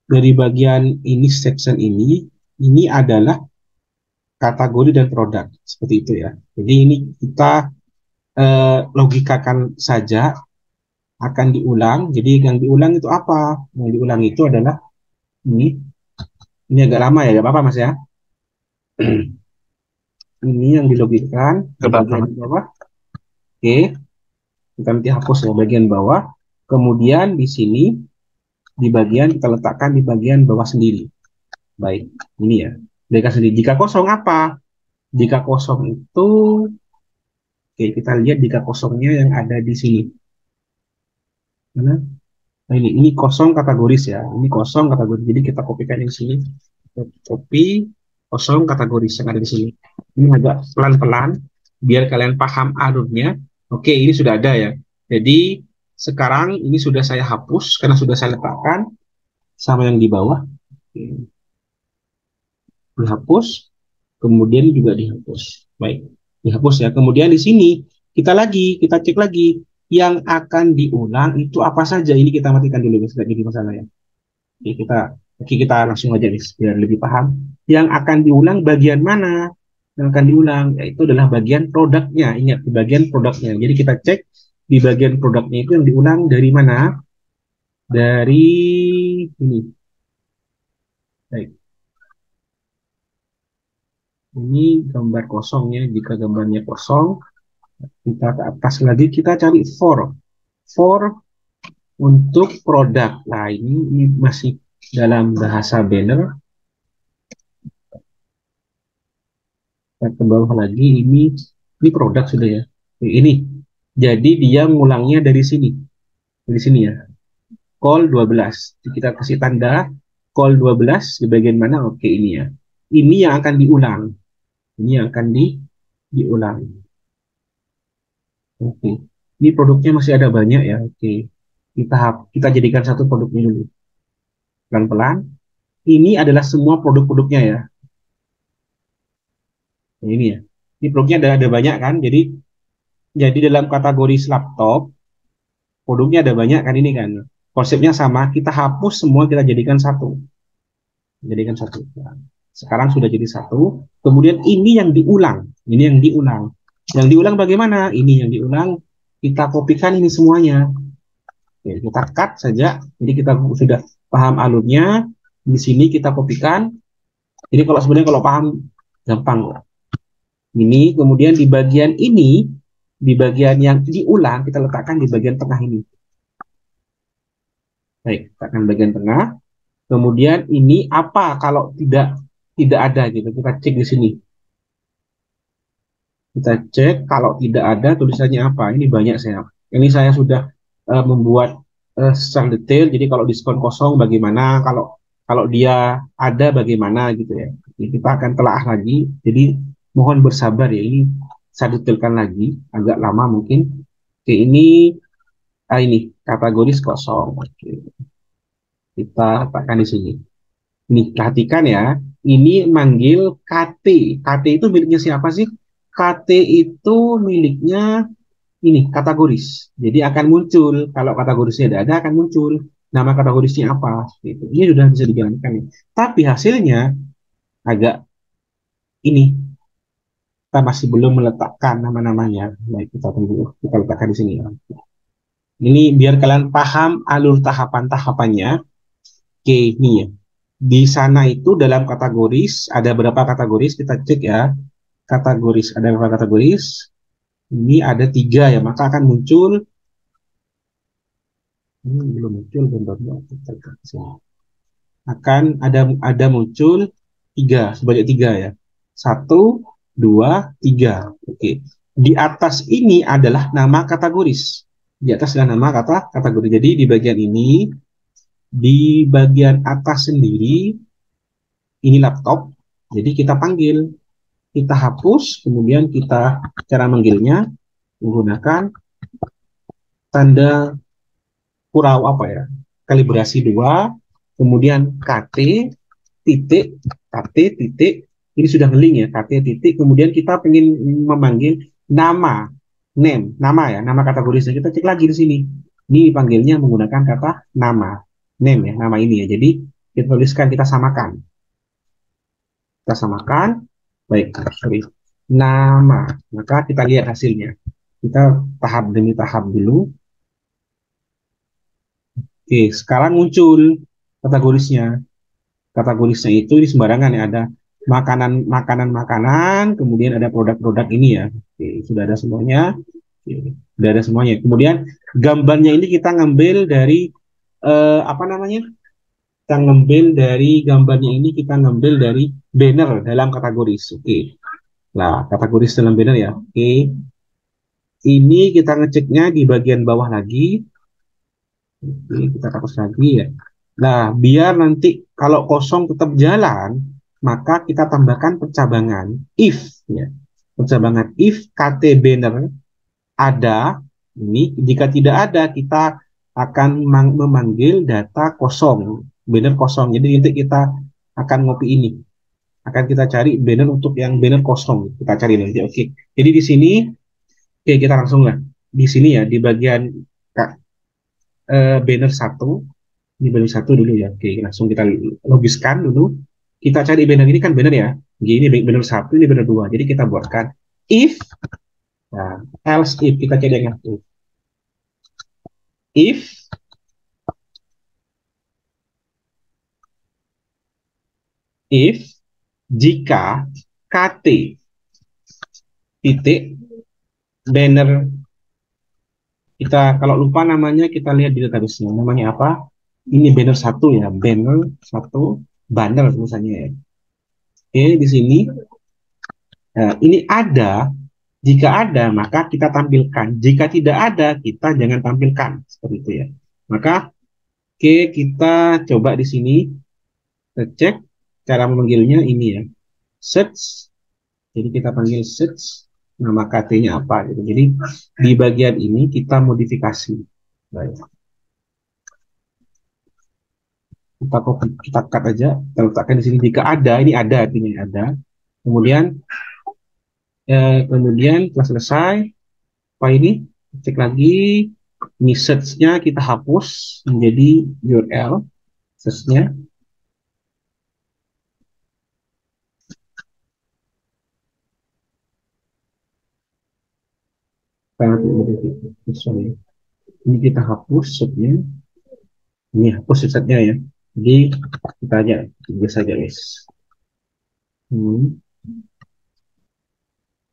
dari bagian ini, section ini adalah kategori dan produk, seperti itu ya. Jadi ini kita logikakan saja, akan diulang. Jadi yang diulang itu apa? Yang diulang itu adalah ini. Ini agak lama ya, gak apa-apa Mas ya. Ini yang dilogikan di bagian bawah. Oke, kita nanti hapus ya bagian bawah. Kemudian di sini, di bagian kita letakkan di bagian bawah sendiri. Baik, ini ya. Mereka sendiri. Jika kosong apa? Jika kosong itu, oke, kita lihat jika kosongnya yang ada di sini. Mana? Nah, ini kosong kategoris ya. Ini kosong kategori. Jadi kita kopikan yang sini. Copy kosong kategoris yang ada di sini. Ini agak pelan-pelan biar kalian paham alurnya. Oke, ini sudah ada ya. Jadi sekarang ini sudah saya hapus karena sudah saya letakkan sama yang di bawah. Oke. Dihapus, kemudian juga dihapus. Baik, dihapus ya. Kemudian di sini kita cek lagi yang akan diulang itu apa saja. Ini kita matikan dulu guys, jadi masalah ya. Oke, kita langsung aja nih biar lebih paham. Yang akan diulang bagian mana? Yang akan diulang yaitu adalah bagian produknya. Ingat, di bagian produknya. Jadi kita cek di bagian produknya itu yang diulang dari mana? Dari ini. Baik. Ini gambar kosongnya. Jika gambarnya kosong, kita ke atas lagi, kita cari for untuk produk. Nah, ini masih dalam bahasa banner. Kita ke bawah lagi, ini produk sudah ya. Ini, jadi dia ngulangnya dari sini ya. Call 12. Kita kasih tanda call 12 di bagian mana? Oke, ini ya. Ini yang akan diulang. Ini yang akan diulang. Oke. Ini produknya masih ada banyak ya. Oke. Kita jadikan satu produknya dulu. Pelan-pelan. Ini adalah semua produk-produknya ya. Nah, ini ya. Ini produknya ada banyak kan. Jadi dalam kategori laptop, produknya ada banyak kan ini kan. Konsepnya sama, kita hapus semua, kita jadikan satu. Nah, sekarang sudah jadi satu. Kemudian ini yang diulang. Yang diulang bagaimana? Ini yang diulang, kita kopikan ini semuanya. Oke, kita cut saja. Jadi kita sudah paham alurnya. Di sini kita kopikan. Jadi sebenarnya kalau paham gampang. Ini kemudian di bagian ini, di bagian yang diulang kita letakkan di bagian tengah ini. Baik, letakkan bagian tengah. Kemudian ini apa kalau tidak ada gitu. Kita cek di sini. Kita cek kalau tidak ada tulisannya apa. Ini banyak saya. Ini saya sudah membuat secara detail. Jadi kalau diskon kosong bagaimana, kalau dia ada bagaimana gitu ya. Jadi kita akan telaah lagi. Jadi mohon bersabar ya. Ini saya detailkan lagi, agak lama mungkin. Oke, ini kategoris kosong. Oke. Kita letakkan di sini. Ini perhatikan ya. Ini manggil KT. KT itu miliknya siapa sih? KT itu miliknya ini kategoris. Jadi akan muncul kalau kategorisnya ada akan muncul nama kategorisnya apa. Gitu. Ini sudah bisa dijalankan. Ya. Tapi hasilnya agak ini kita masih belum meletakkan nama-namanya. Baik, kita tunggu. Kita letakkan di sini. Ini biar kalian paham alur tahapan-tahapannya. Oke, ini ya. Di sana itu dalam kategoris ada berapa kategoris? Kita cek ya. Kategoris ada berapa kategoris? Ini ada 3 ya, maka akan muncul. Ini belum muncul bentuknya. Akan ada muncul 3 sebanyak 3 ya. 1, 2, 3. Oke. Di atas ini adalah nama kategoris. Di atas adalah nama kata kategori. Jadi di bagian ini, di bagian atas sendiri, ini laptop. Jadi kita panggil, kita hapus, kemudian kita cara manggilnya menggunakan tanda kurau apa ya? Kalibrasi 2, kemudian KT titik, KT titik, ini sudah ngeling ya, KT titik, kemudian kita ingin memanggil nama, nama ya, nama kategorisnya, kita cek lagi di sini. Ini dipanggilnya menggunakan kata nama, name ya, nama ini ya. Jadi kita tuliskan, kita samakan, baik, sorry, nama, maka kita lihat hasilnya. Kita tahap demi tahap dulu. Oke, sekarang muncul kategorisnya. Kategorisnya itu di sembarangan ya, ada makanan, kemudian ada produk-produk ini ya. Oke, sudah ada semuanya. Oke, sudah ada semuanya. Kemudian gambarnya ini kita ngambil dari apa namanya? Kita ngambil dari gambarnya ini kita ngambil dari banner dalam kategoris. Oke. Nah, kategoris dalam banner ya. Oke. Ini kita ngeceknya di bagian bawah lagi. Oke, kita hapus lagi ya. Nah, biar nanti kalau kosong tetap jalan, maka kita tambahkan percabangan if ya. Percabangan if KT banner ada, ini jika tidak ada kita akan memanggil data kosong, banner kosong. Jadi nanti kita akan ngopi ini, akan kita cari banner untuk yang banner kosong. Kita cari nanti. Oke. Jadi di sini, oke kita langsung lah. Di sini ya di bagian banner satu, ini banner satu dulu ya. Oke, langsung kita logiskan dulu. Kita cari banner ini kan banner ya. Ini banner satu, ini banner dua. Jadi kita buatkan if, nah, else if, kita cari yang itu. If jika KT titik banner, kita kalau lupa namanya kita lihat di database-nya. Namanya apa? Ini banner satu ya, banner satu, banner misalnya ya. Oke, di sini. Nah, ini ada. Jika ada, maka kita tampilkan. Jika tidak ada, kita jangan tampilkan. Seperti itu ya. Maka, oke, kita coba di sini. Kita cek cara memanggilnya ini ya. Search. Jadi kita panggil search. Nama KT-nya apa gitu. Jadi di bagian ini kita modifikasi. Baik. Kita copy, kita cut aja. Kita letakkan di sini. Jika ada, ini ada artinya ada. Kemudian setelah selesai, apa ini? Cek lagi. Ini search-nya kita hapus menjadi URL search-nya. Ini kita hapus search-nya. Ini hapus search-nya ya. Jadi kita aja biasa aja guys. Hmm.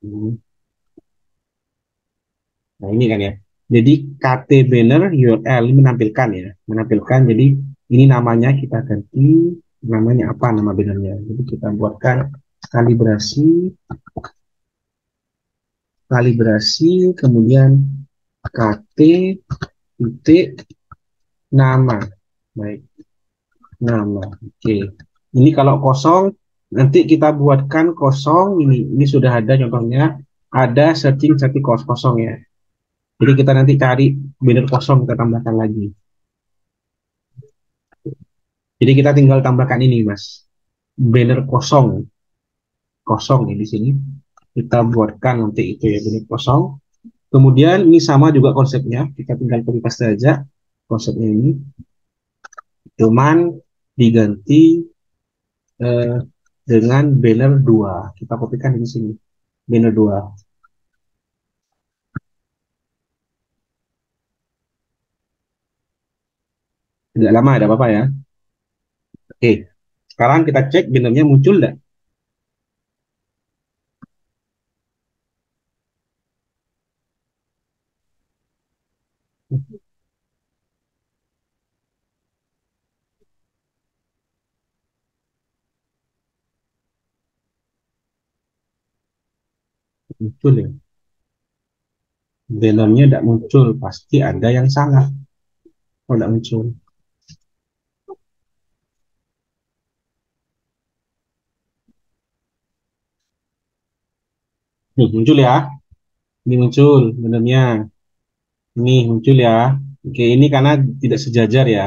Hmm. Nah ini kan ya. Jadi KT banner URL ini menampilkan ya, menampilkan. Jadi ini namanya kita ganti, namanya apa nama bannernya. Jadi kita buatkan kalibrasi, kemudian KT titik nama, baik nama. Oke. Ini kalau kosong nanti kita buatkan kosong. Ini sudah ada contohnya. Ada searching kosong ya. Jadi kita nanti cari banner kosong kita tambahkan lagi. Jadi kita tinggal tambahkan ini, Mas. Banner kosong. Kosong ya di sini. Kita buatkan nanti itu ya, banner kosong. Kemudian ini sama juga konsepnya. Kita tinggal copy paste aja konsepnya ini. Cuman diganti eh, dengan banner 2. Kita kopikan di sini. Banner 2. Tidak lama, ada apa-apa ya. Oke. Sekarang kita cek bannernya muncul enggak? Muncul ya. bannernya tidak muncul, pasti ada yang salah. Kalau tidak muncul. Nih, muncul ya. Ini muncul bannernya. Ini muncul ya. Oke, ini karena tidak sejajar ya.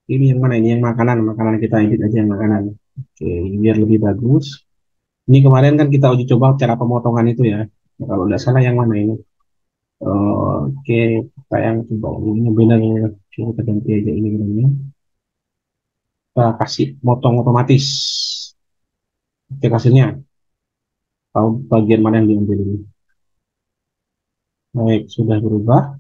Ini yang mana? Ini yang makanan. Makanan kita edit aja yang makanan. Oke, biar lebih bagus. Ini kemarin kan kita uji coba cara pemotongan itu ya. Kalau tidak salah yang mana ini? Oke, kita yang coba ini benar. Coba kita ganti aja ini benarnya. Kita kasih motong otomatis. Cek hasilnya. Tahu bagian mana yang diambil ini. Baik, sudah berubah.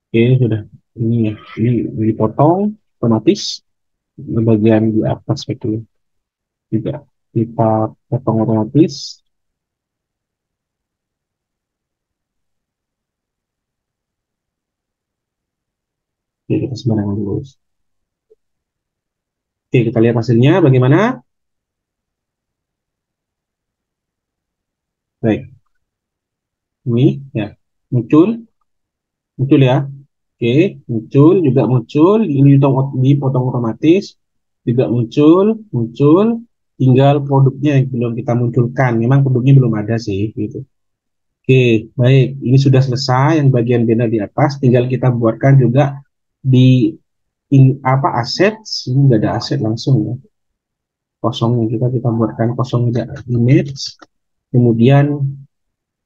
Oke, sudah. Ini ya. Ini dipotong otomatis. Bagian di atas itu juga kita potong otomatis. Oke, kita sembarangan dulu. Oke, kita lihat hasilnya bagaimana. Baik, ini ya muncul, muncul ya. Oke, muncul juga muncul. Ini dipotong otomatis, juga muncul, muncul. Tinggal produknya yang belum kita munculkan. Memang produknya belum ada sih, gitu. Oke, baik. Ini sudah selesai yang bagian banner di atas. Tinggal kita buatkan juga di apa aset. Ini nggak ada aset langsung ya. Kosong kita buatkan kosong aja image. Kemudian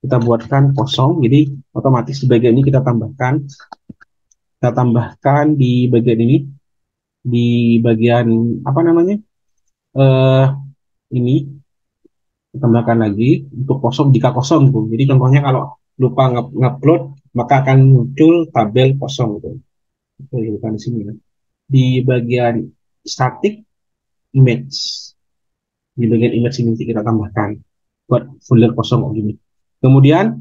kita buatkan kosong. Jadi otomatis di bagian ini kita tambahkan di bagian ini, di bagian apa namanya, eh ini kita tambahkan lagi untuk kosong jika kosong tuh. Jadi contohnya kalau lupa ngupload maka akan muncul tabel kosong gitu. Oke, bukan di sini ya. Di bagian static image, di bagian image ini nanti kita tambahkan buat folder kosong gini. Kemudian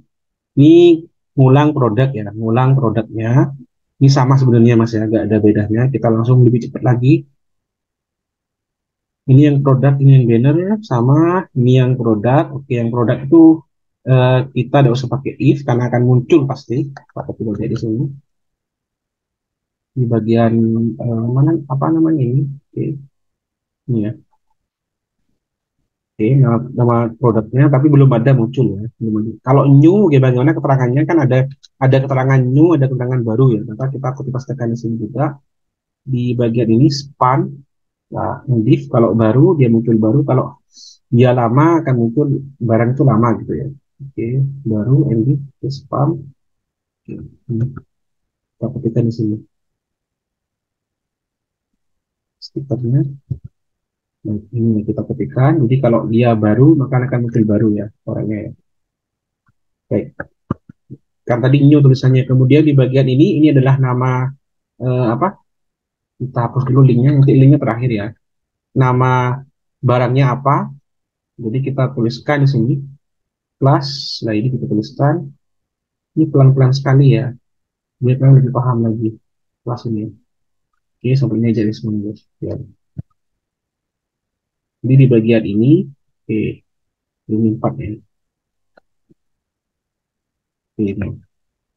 ini ngulang produk ya, ngulang produknya. Ini sama sebenarnya Mas ya, nggak ada bedanya. Kita langsung lebih cepat lagi. Ini yang produk, ini yang banner, sama ini yang produk. Oke, yang produk itu kita tidak usah pakai if karena akan muncul pasti. Pakai tidak di sini. Di bagian mana apa namanya ini? Oke, ini ya. Oke, nama produknya tapi belum ada muncul ya. Belum ada. Kalau new bagaimana keterangannya kan ada keterangan new, ada keterangan baru ya. Maka kita copy pastekan di sini juga di bagian ini span. Nah, div kalau baru dia muncul baru, kalau dia lama akan muncul barang itu lama gitu ya. Oke, baru div spam. Oke, ini kita ketikkan di sini stikernya. Nah, ini kita ketikkan. Jadi kalau dia baru maka akan muncul baru ya orangnya ya. Baik, kan tadi new tulisannya. Kemudian di bagian ini adalah nama apa? Kita hapus dulu linknya, nanti linknya terakhir ya. Nama barangnya apa? Jadi kita tuliskan di sini kelas. Nah ini kita tuliskan. Ini pelan-pelan sekali ya, biar kalian lebih paham lagi kelas ini. Oke, sampai ini aja semuanya. Ya. Jadi di bagian ini, oke, ini 4 ya. Oke, ini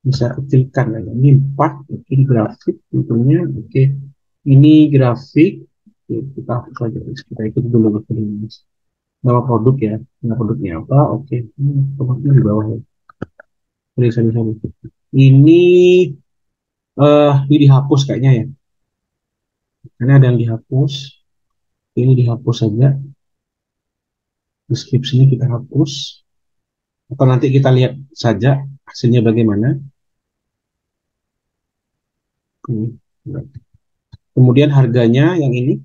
bisa kecilkan ya. Ini 4, oke, ini grafik tentunya. Oke, ini grafik. Oke, kita hapus saja. Kita ikut dulu ke sini. Nama produk ya. Nama produknya apa? Oke, produknya di bawah ya. Sorry. Ini dihapus kayaknya ya. Karena ada yang dihapus. Ini dihapus saja. Deskripsinya kita hapus. Atau nanti kita lihat saja hasilnya bagaimana. Kemudian harganya yang ini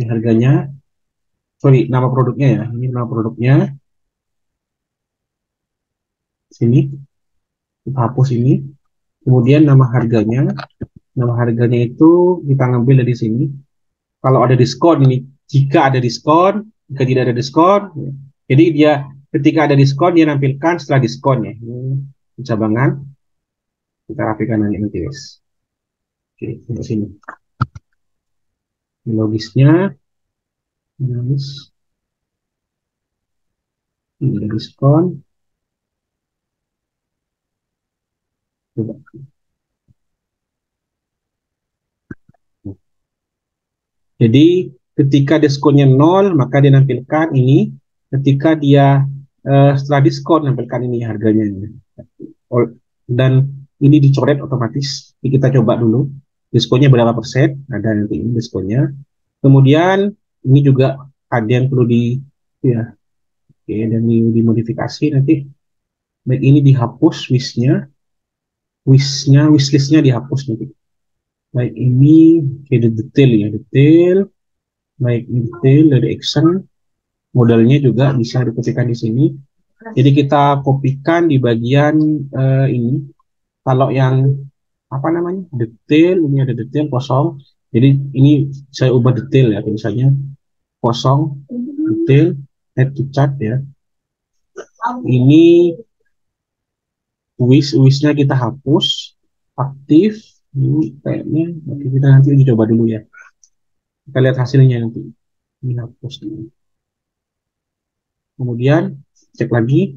harganya, sorry, nama produknya ya. Ini nama produknya. Sini kita hapus ini. Kemudian nama harganya itu kita ngambil dari sini. Kalau ada diskon ini, jika ada diskon, jika tidak ada diskon, jadi dia ketika ada diskon dia nampilkan setelah diskon ya. Ini cabangan kita rapikan nanti guys. Oke, untuk sini. Ini logisnya, logis, ini ada diskon. Coba. Jadi ketika diskonnya 0, maka dia nampilkan ini. Ketika dia setelah diskon nampilkan ini harganya. Dan ini dicoret otomatis. Jadi kita coba dulu diskonnya berapa persen. Ada nanti ini diskonnya. Kemudian ini juga ada yang perlu ya, oke, dan dimodifikasi nanti. Baik, ini dihapus wishlistnya dihapus nanti. Baik, ini oke, detail ya, detail. Baik, ini detail dari action. Modalnya juga bisa diketikkan di sini. Jadi kita kopikan di bagian ini. Kalau yang apa namanya detail, ini ada detail kosong. Jadi ini saya ubah detail ya, misalnya kosong detail add to chart ya. Ini wishnya kita hapus, aktif. Ini kayaknya oke, kita nanti uji coba dulu ya. Kita lihat hasilnya nanti. Ini hapus dulu. Kemudian cek lagi.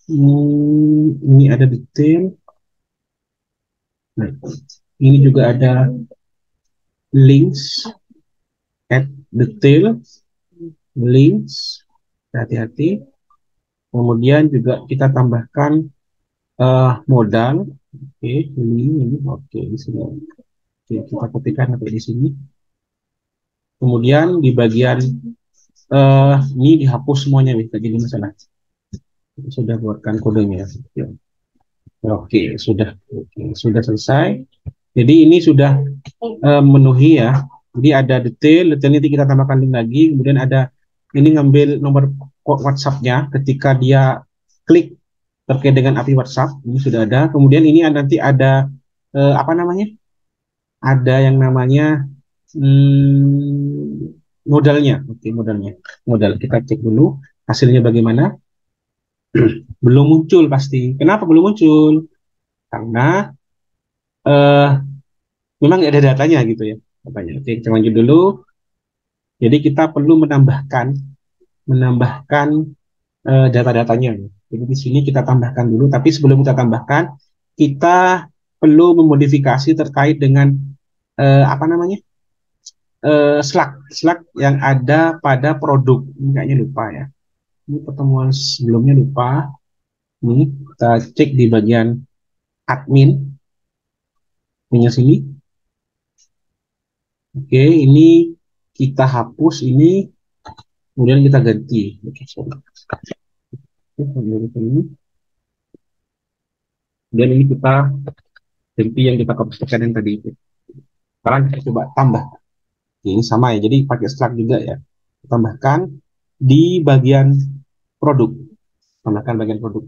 Ini ada detail. Nah, ini juga ada links, add detail, links, hati-hati. Kemudian juga kita tambahkan modal. Oke, ini oke di sini. Oke, kita kopikan sampai di sini. Kemudian di bagian ini dihapus semuanya, bisa jadi masalah. Sudah buatkan kodenya. Oke, sudah selesai. Jadi ini sudah memenuhi ya. Jadi ada detail nanti kita tambahkan link lagi. Kemudian ada ini ngambil nomor WhatsApp-nya ketika dia klik terkait dengan API WhatsApp. Ini sudah ada. Kemudian ini nanti ada apa namanya? Ada yang namanya modalnya. Oke, modal kita cek dulu hasilnya bagaimana. Belum muncul pasti. Kenapa belum muncul? Karena memang nggak ada datanya gitu ya. Oke, kita lanjut dulu. Jadi kita perlu menambahkan data-datanya. Jadi di sini kita tambahkan dulu. Tapi sebelum kita tambahkan, kita perlu memodifikasi terkait dengan apa namanya Slack yang ada pada produk. Ini kayaknya lupa ya. Ini pertemuan sebelumnya lupa. Ini kita cek di bagian admin. Punya sini. Oke, ini kita hapus ini, kemudian kita ganti. Kemudian ini kita ganti yang kita kopikan yang tadi itu. Sekarang kita coba tambah. Ini sama ya, jadi pakai Slack juga ya. Tambahkan di bagian produk. Tambahkan bagian produk.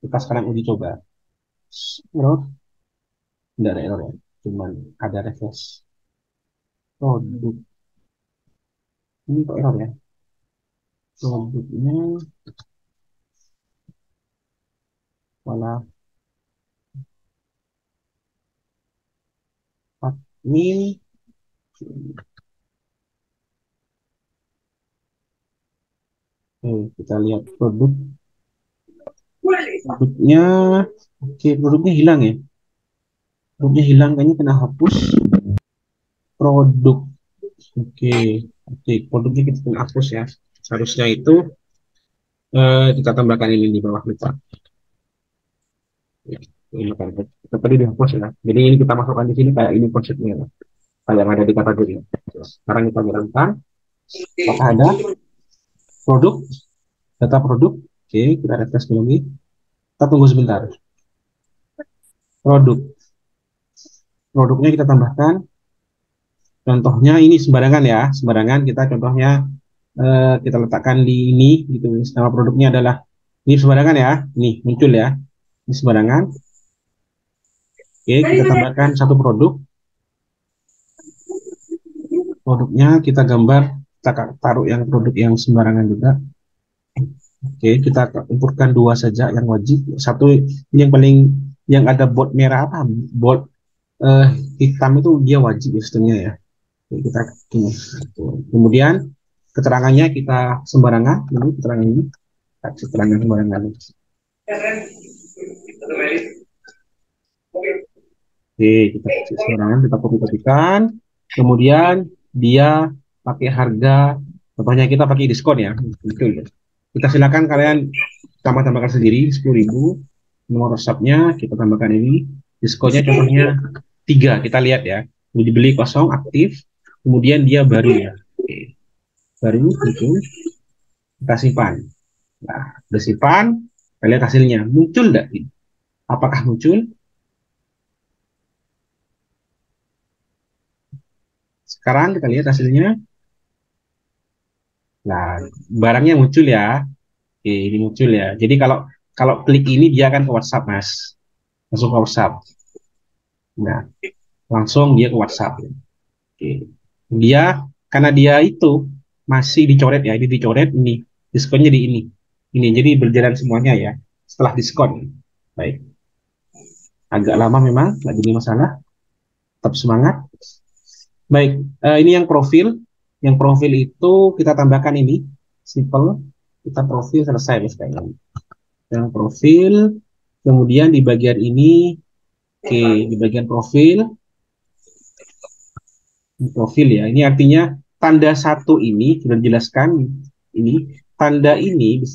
Kita sekarang uji coba. Error. Tidak ada error ya, cuman ada refresh. Produk. Ini kok error ya? Produknya malah admin. Kita lihat produknya. Oke, produknya hilang ya. Produknya hilang, kayaknya kena hapus. Produk. Oke, produknya kita kena hapus ya. Seharusnya itu kita tambahkan ini di bawah lupa. Ini kan kita tadi dihapus ya. Jadi ini kita masukkan di sini kayak ini konsepnya, kayak yang ada di kategori. Sekarang kita bilangkan apakah ada produk, data produk. Oke, kita refresh lagi. Kita tunggu sebentar. Produknya kita tambahkan. Contohnya ini sembarangan ya, sembarangan kita contohnya kita letakkan di ini gitu. Nama produknya adalah ini sembarangan ya, ini muncul ya, ini sembarangan. Oke, kita tambahkan satu produk. Produknya kita gambar, kita taruh yang produk yang sembarangan juga. Oke, kita importkan 2 saja yang wajib. Satu ini yang paling yang ada bold merah apa? Bold hitam itu dia wajib sistemnya ya. Oke, kita kemudian keterangannya kita sembarangan dulu, keterangan ini sembarangan. Oke, kita kasih sembarangan, kita copy-copykan. Kemudian dia pakai harga, contohnya kita pakai diskon ya, betul. Kita silakan kalian tambahkan sendiri 10.000. Nomor WhatsApp-nya kita tambahkan ini. Diskonnya contohnya 3, kita lihat ya. Dibeli kosong aktif, kemudian dia baru ya. Oke. Baru muncul, kita simpan. Nah, udah simpan, kita lihat hasilnya. Muncul nggak? Apakah muncul? Sekarang kita lihat hasilnya. Nah, barangnya muncul ya. Oke, ini muncul ya. Jadi kalau kalau klik ini dia akan ke WhatsApp, Mas. Langsung ke WhatsApp. Nah, langsung dia ke WhatsApp. Oke. Dia karena dia itu masih dicoret ya, ini dicoret ini. Diskonnya di ini. Ini jadi berjalan semuanya ya setelah diskon. Baik. Agak lama memang, nggak jadi masalah. Tetap semangat. Baik, ini yang profil. Yang profil itu kita tambahkan ini, simple. Kita profil selesai guys kayaknya. Yang profil, kemudian di bagian ini, oke, di bagian profil ya. Ini artinya tanda satu ini sudah dijelaskan. Ini tanda ini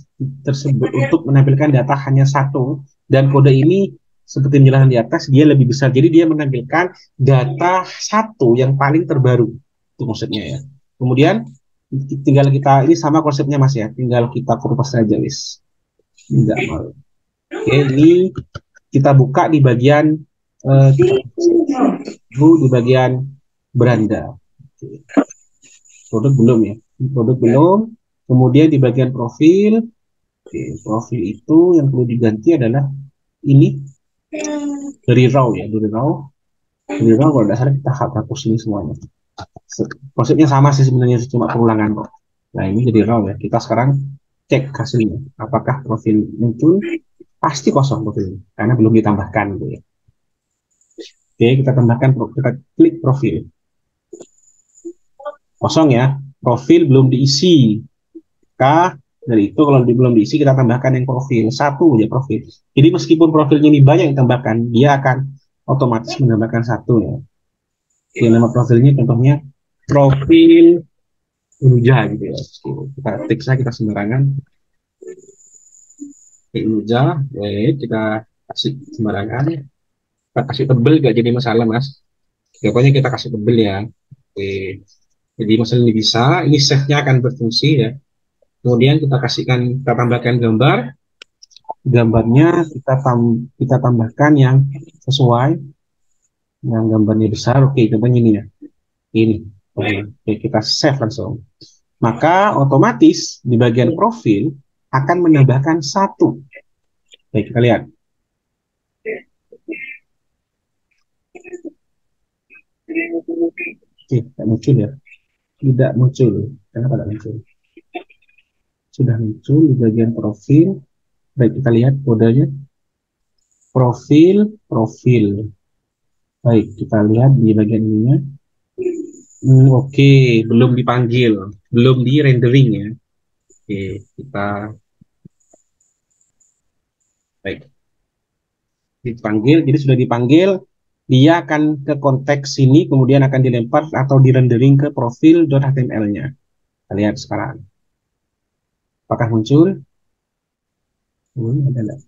tersebut untuk menampilkan data hanya satu, dan kode ini seperti penjelasan di atas dia lebih besar. Jadi dia menampilkan data satu yang paling terbaru. Itu maksudnya ya. Kemudian tinggal kita, ini sama konsepnya Mas ya, tinggal kita copy paste aja guys. Enggak mau. Oke, ini kita buka di bagian di bagian beranda. Produk belum ya, produk belum. Kemudian di bagian profil, profil itu yang perlu diganti adalah ini dari raw ya, dari raw kalau tidak salah kita hapus ini semuanya. Konsepnya sama sih sebenarnya, cuma perulangan kok. Nah ini jadi raw ya. Kita sekarang cek hasilnya, apakah profil muncul. Pasti kosong profilnya karena belum ditambahkan gitu ya. Oke, kita tambahkan, kita klik profil. Kosong ya, profil belum diisi. Dari itu kalau belum diisi kita tambahkan yang profil, satu ya profil. Jadi meskipun profilnya ini banyak yang tambahkan, dia akan otomatis menambahkan satu ya. Oke, nama profilnya contohnya profil Uja gitu ya. Kita ketik saja, kita sembarangan. Uja, kita kasih sembarangan. Kita kasih tebel gak jadi masalah Mas. Pokoknya kita kasih tebel ya. Oke. Jadi masalah ini bisa, ini save-nya akan berfungsi ya. Kemudian kita tambahkan gambar. Gambarnya kita tambahkan yang sesuai, yang gambarnya besar. Oke, contohnya ini ya. Ini. Oke, kita save langsung. Maka otomatis di bagian profil akan menambahkan satu. Baik, kita lihat. Oke, tidak muncul ya. Tidak muncul. Kenapa tidak muncul? Sudah muncul di bagian profil. Baik, kita lihat kodenya. Profil. Baik, kita lihat di bagian ininya. Oke, belum dipanggil. Belum di rendering ya. Oke, kita baik. Dipanggil, jadi sudah dipanggil. Dia akan ke konteks sini, kemudian akan dilempar atau direndering ke profil.html-nya. Kita lihat sekarang. Apakah muncul? Ada nggak?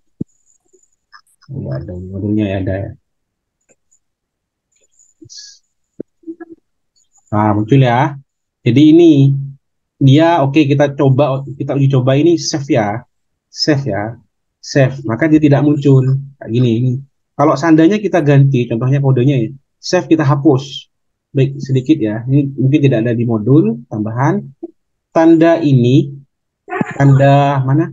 Ada modulnya ya, ada ya. Nah, muncul ya. Jadi ini dia oke, kita uji coba ini save ya. Save. Maka dia tidak muncul kayak gini. Kalau seandainya kita ganti, contohnya kodenya ya, save kita hapus. Baik, sedikit ya. Ini mungkin tidak ada di modul tambahan. Tanda ini, tanda mana?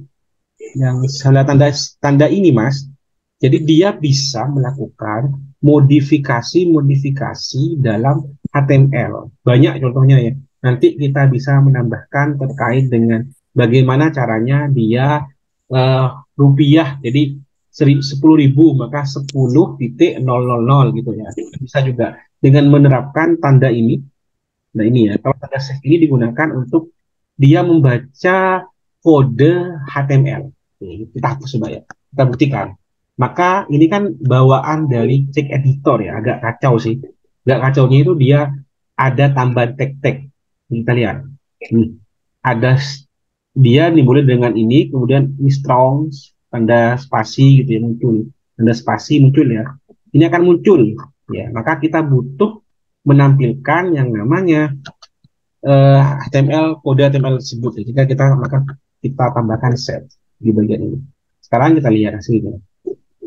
Yang salah tanda ini, Mas. Jadi dia bisa melakukan modifikasi dalam HTML. Banyak contohnya ya. Nanti kita bisa menambahkan terkait dengan bagaimana caranya dia rupiah. Jadi 10.000 maka 10.000 gitu ya. Bisa juga dengan menerapkan tanda ini. Nah ini ya, kalau tanda save ini digunakan untuk dia membaca kode HTML. Kita hapus coba ya. Kita buktikan. Maka ini kan bawaan dari cek editor ya, agak kacau sih. Agak kacaunya itu dia ada tambahan tag-tag. Kita lihat. Nih, ada dia dimulai dengan ini, kemudian ini strong, tanda spasi gitu ya muncul. Tanda spasi muncul ya. Ini akan muncul ya. Maka kita butuh menampilkan yang namanya HTML, kode HTML tersebut. Ya. Jika maka kita tambahkan set di bagian ini. Sekarang kita lihat hasilnya.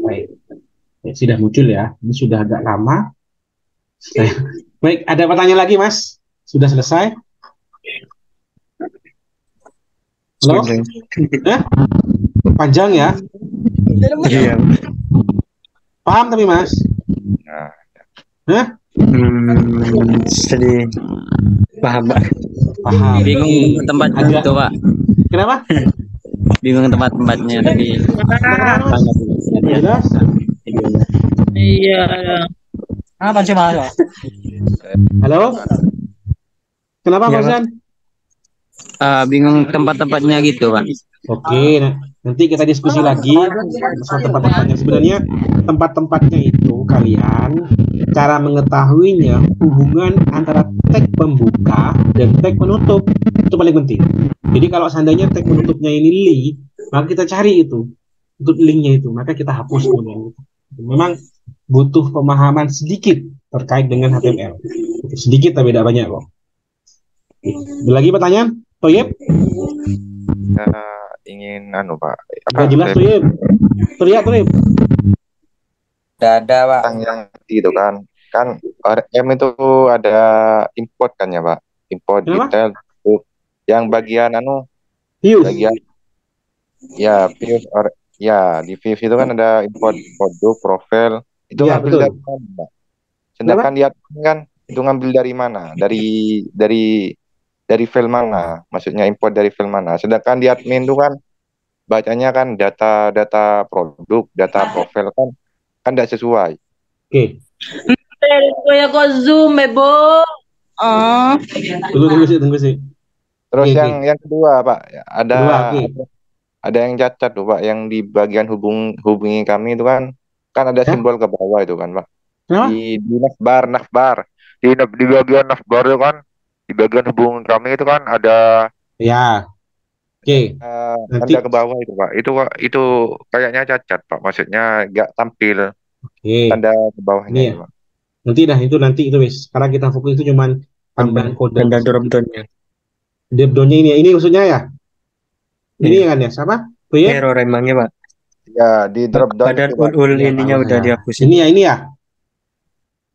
Baik. Ya, sudah muncul ya. Ini sudah agak lama. Baik, ada pertanyaan lagi, Mas? Sudah selesai? Halo? Hah? Panjang ya? Iya. Paham tapi, Mas? Nah, Hah? Jadi paham, Pak. Paham. Bingung tempatnya Agak- itu, Pak. Kenapa? Bingung tempat-tempatnya tadi. Kenapa, Mas? Jelas? Iya. Apa sih, Mas? Halo? Kenapa, Iya, Mas Pak. Zan? Bingung tempat-tempatnya gitu, Pak. Oke, nanti kita diskusi lagi soal tempat-tempatnya. Sebenarnya tempat-tempatnya itu kalian cara mengetahuinya hubungan antara tag pembuka dan tag penutup itu paling penting. Jadi kalau seandainya tag penutupnya ini link, maka kita cari itu untuk linknya itu, maka kita hapus kemudian. Memang butuh pemahaman sedikit terkait dengan HTML. Sedikit tapi tidak banyak kok. Ada lagi pertanyaan? Toyib? kita ingin Pak. Gak jelas Toyib. Teriak. Udah ada, Pak. Yang gitu kan. Kan RM itu ada import kan ya, Pak. Import Kenapa? detail. Yang bagian Views. bagian ya views ya di views itu kan ada import produk, profil. Itu Ya, ngambil betul. dari mana, Pak? Sedangkan di admin kan itu ngambil dari mana? Dari file mana? Maksudnya import dari file mana? Sedangkan di admin itu kan bacanya kan data produk, data profil kan tidak sesuai. Oke. Kuya ko Zoom, Bebo. Oh. Tunggu sih. Terus Oke, yang kedua, Pak, ada Kedua, oke. ada yang cacat tuh, Pak, yang di bagian hubungi kami itu kan ada Ya? simbol ke bawah itu kan, Pak. Kenapa? Di navbar. Di bagian navbar itu kan di bagian hubungi kami itu kan ada Ya. Oke. Nanti. tanda ke bawah itu, Pak. Itu kayaknya cacat, Pak. Maksudnya nggak tampil Oke. tanda ke bawahnya Ini itu, ya. Pak. Nanti itu wis. Sekarang kita fokus itu cuman tambahan kode. Tanda drop down-nya. Drop-downnya ini maksudnya ya. Ini kan ya, siapa? Toyib? Error emangnya, Pak. Ya, di drop down Padahal itu, Pak. ul Ya, ininya tahu udah saya. dihapusin. Ini ya.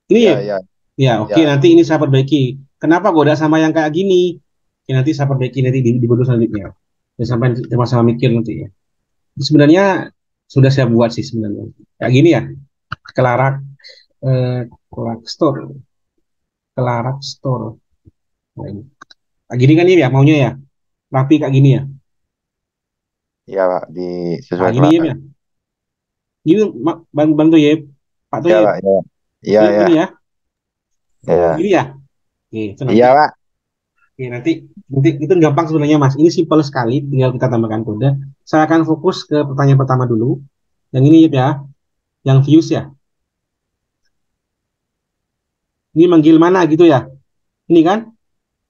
Ini ya. Ya, Ya, oke. Ya. Nanti ini saya perbaiki. Kenapa goda sama yang kayak gini? Oke, nanti saya perbaiki nanti di video selanjutnya. Ya, sampai sama-sama mikir nanti ya. Sebenarnya sudah saya buat sih sebenarnya. Kayak gini ya. Kelarak store. Kelarak store. Nah, ini. Kayak gini kan ini ya maunya ya. Rapi kayak gini ya. Iya, Pak, Nah, disesuaikan. gini ya. Ini bantu ya. Pak tuh Iya, ya. Pak. Iya, Ini ya. Iya. Gini ya. Oke, itu nanti. Iya, Pak. Oke, nanti itu gampang sebenarnya Mas. Ini simpel sekali, tinggal kita tambahkan kode. Saya akan fokus ke pertanyaan pertama dulu. Yang ini ya, yang views ya. Ini manggil mana gitu ya? Ini kan?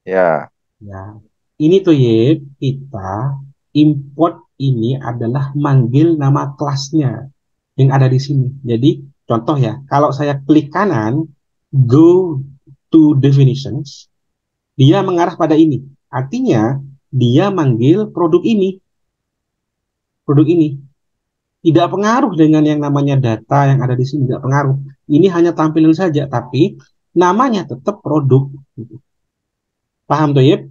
Ya. Ya. Ini tuh ya, kita import ini adalah manggil nama kelasnya yang ada di sini. Jadi contoh ya, kalau saya klik kanan, go to definitions, dia mengarah pada ini. Artinya dia manggil produk ini. Produk ini. Tidak pengaruh dengan yang namanya data yang ada di sini, tidak pengaruh. Ini hanya tampilan saja, tapi namanya tetap produk. Paham tuh ya?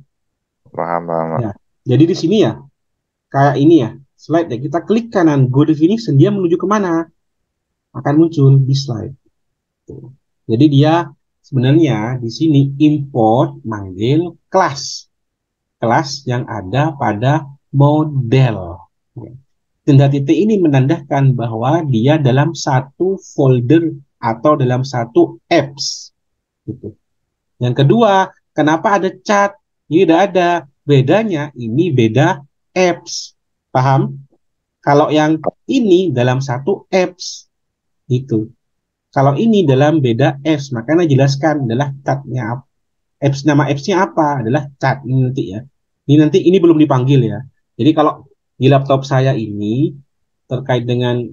Paham. Ya. Jadi di sini ya, kayak ini ya, slide ya. Kita klik kanan, go definition, dia menuju kemana? Akan muncul di slide. Tuh. Jadi dia sebenarnya di sini import manggil kelas yang ada pada model. Tanda titik ini menandakan bahwa dia dalam satu folder atau dalam satu apps. Gitu. Yang kedua, kenapa ada chat? Ini tidak ada. Bedanya ini beda apps. Paham? Kalau yang ini dalam satu apps gitu. Kalau ini dalam beda apps, makanya jelaskan adalah chatnya apps, nama appsnya apa adalah chat ini nanti ya. Ini belum dipanggil ya. Jadi kalau di laptop saya ini terkait dengan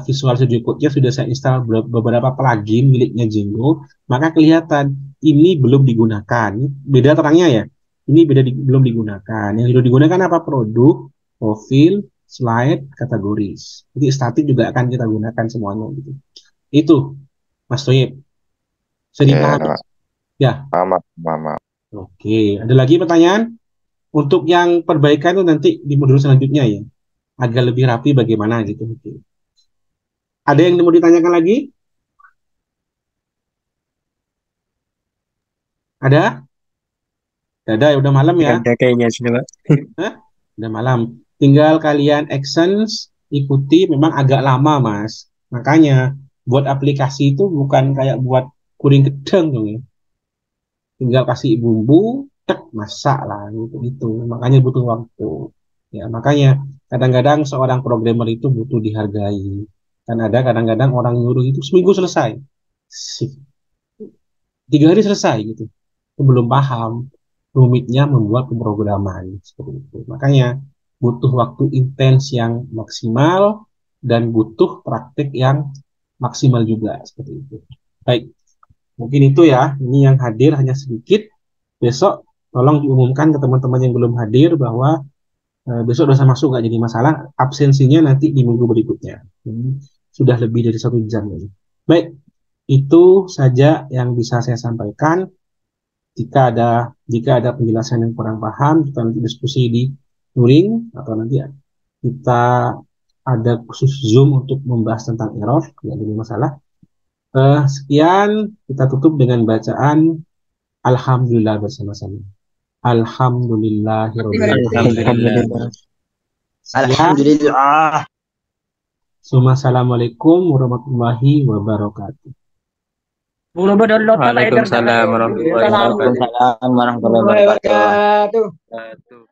Visual Studio Code-nya sudah saya install beberapa plugin miliknya Django, maka kelihatan ini belum digunakan. Beda terangnya ya. Ini belum digunakan. Yang sudah digunakan apa? Produk, profil, slide, kategoris. Jadi statik juga akan kita gunakan semuanya gitu. Itu, Mas Toyib. Bisa dipahami? Ya. Mama. Oke, ada lagi pertanyaan? Untuk yang perbaikan itu nanti di modul selanjutnya ya. Agak lebih rapi bagaimana gitu. Oke. Ada yang mau ditanyakan lagi? Ada? Ada ya, udah malam ya? Ada kayaknya sih, Pak. Udah malam. Tinggal kalian actions, ikuti, memang agak lama, Mas. Makanya, buat aplikasi itu bukan kayak buat kuring gedeng dong ya. Tinggal kasih bumbu, masak lah, gitu. Makanya butuh waktu. Ya, makanya kadang-kadang seorang programmer itu butuh dihargai. Kan ada kadang-kadang orang nyuruh itu seminggu selesai. 3 hari selesai gitu. Belum paham rumitnya membuat pemrograman seperti itu. Makanya butuh waktu intens yang maksimal dan butuh praktik yang maksimal juga seperti itu. Baik, mungkin itu ya. Ini yang hadir hanya sedikit. Besok tolong diumumkan ke teman-teman yang belum hadir bahwa besok dosa masuk nggak jadi masalah. Absensinya nanti di minggu berikutnya. Sudah lebih dari 1 jam ini. Baik, itu saja yang bisa saya sampaikan. Jika ada penjelasan yang kurang paham, kita nanti diskusi di Turing atau nanti kita ada khusus Zoom untuk membahas tentang error, tidak ada masalah. Sekian, kita tutup dengan bacaan Alhamdulillah bersama-sama. Alhamdulillahirrahmanirrahim. Alhamdulillah. Assalamualaikum warahmatullahi wabarakatuh. Waalaikumsalam warahmatullahi wabarakatuh.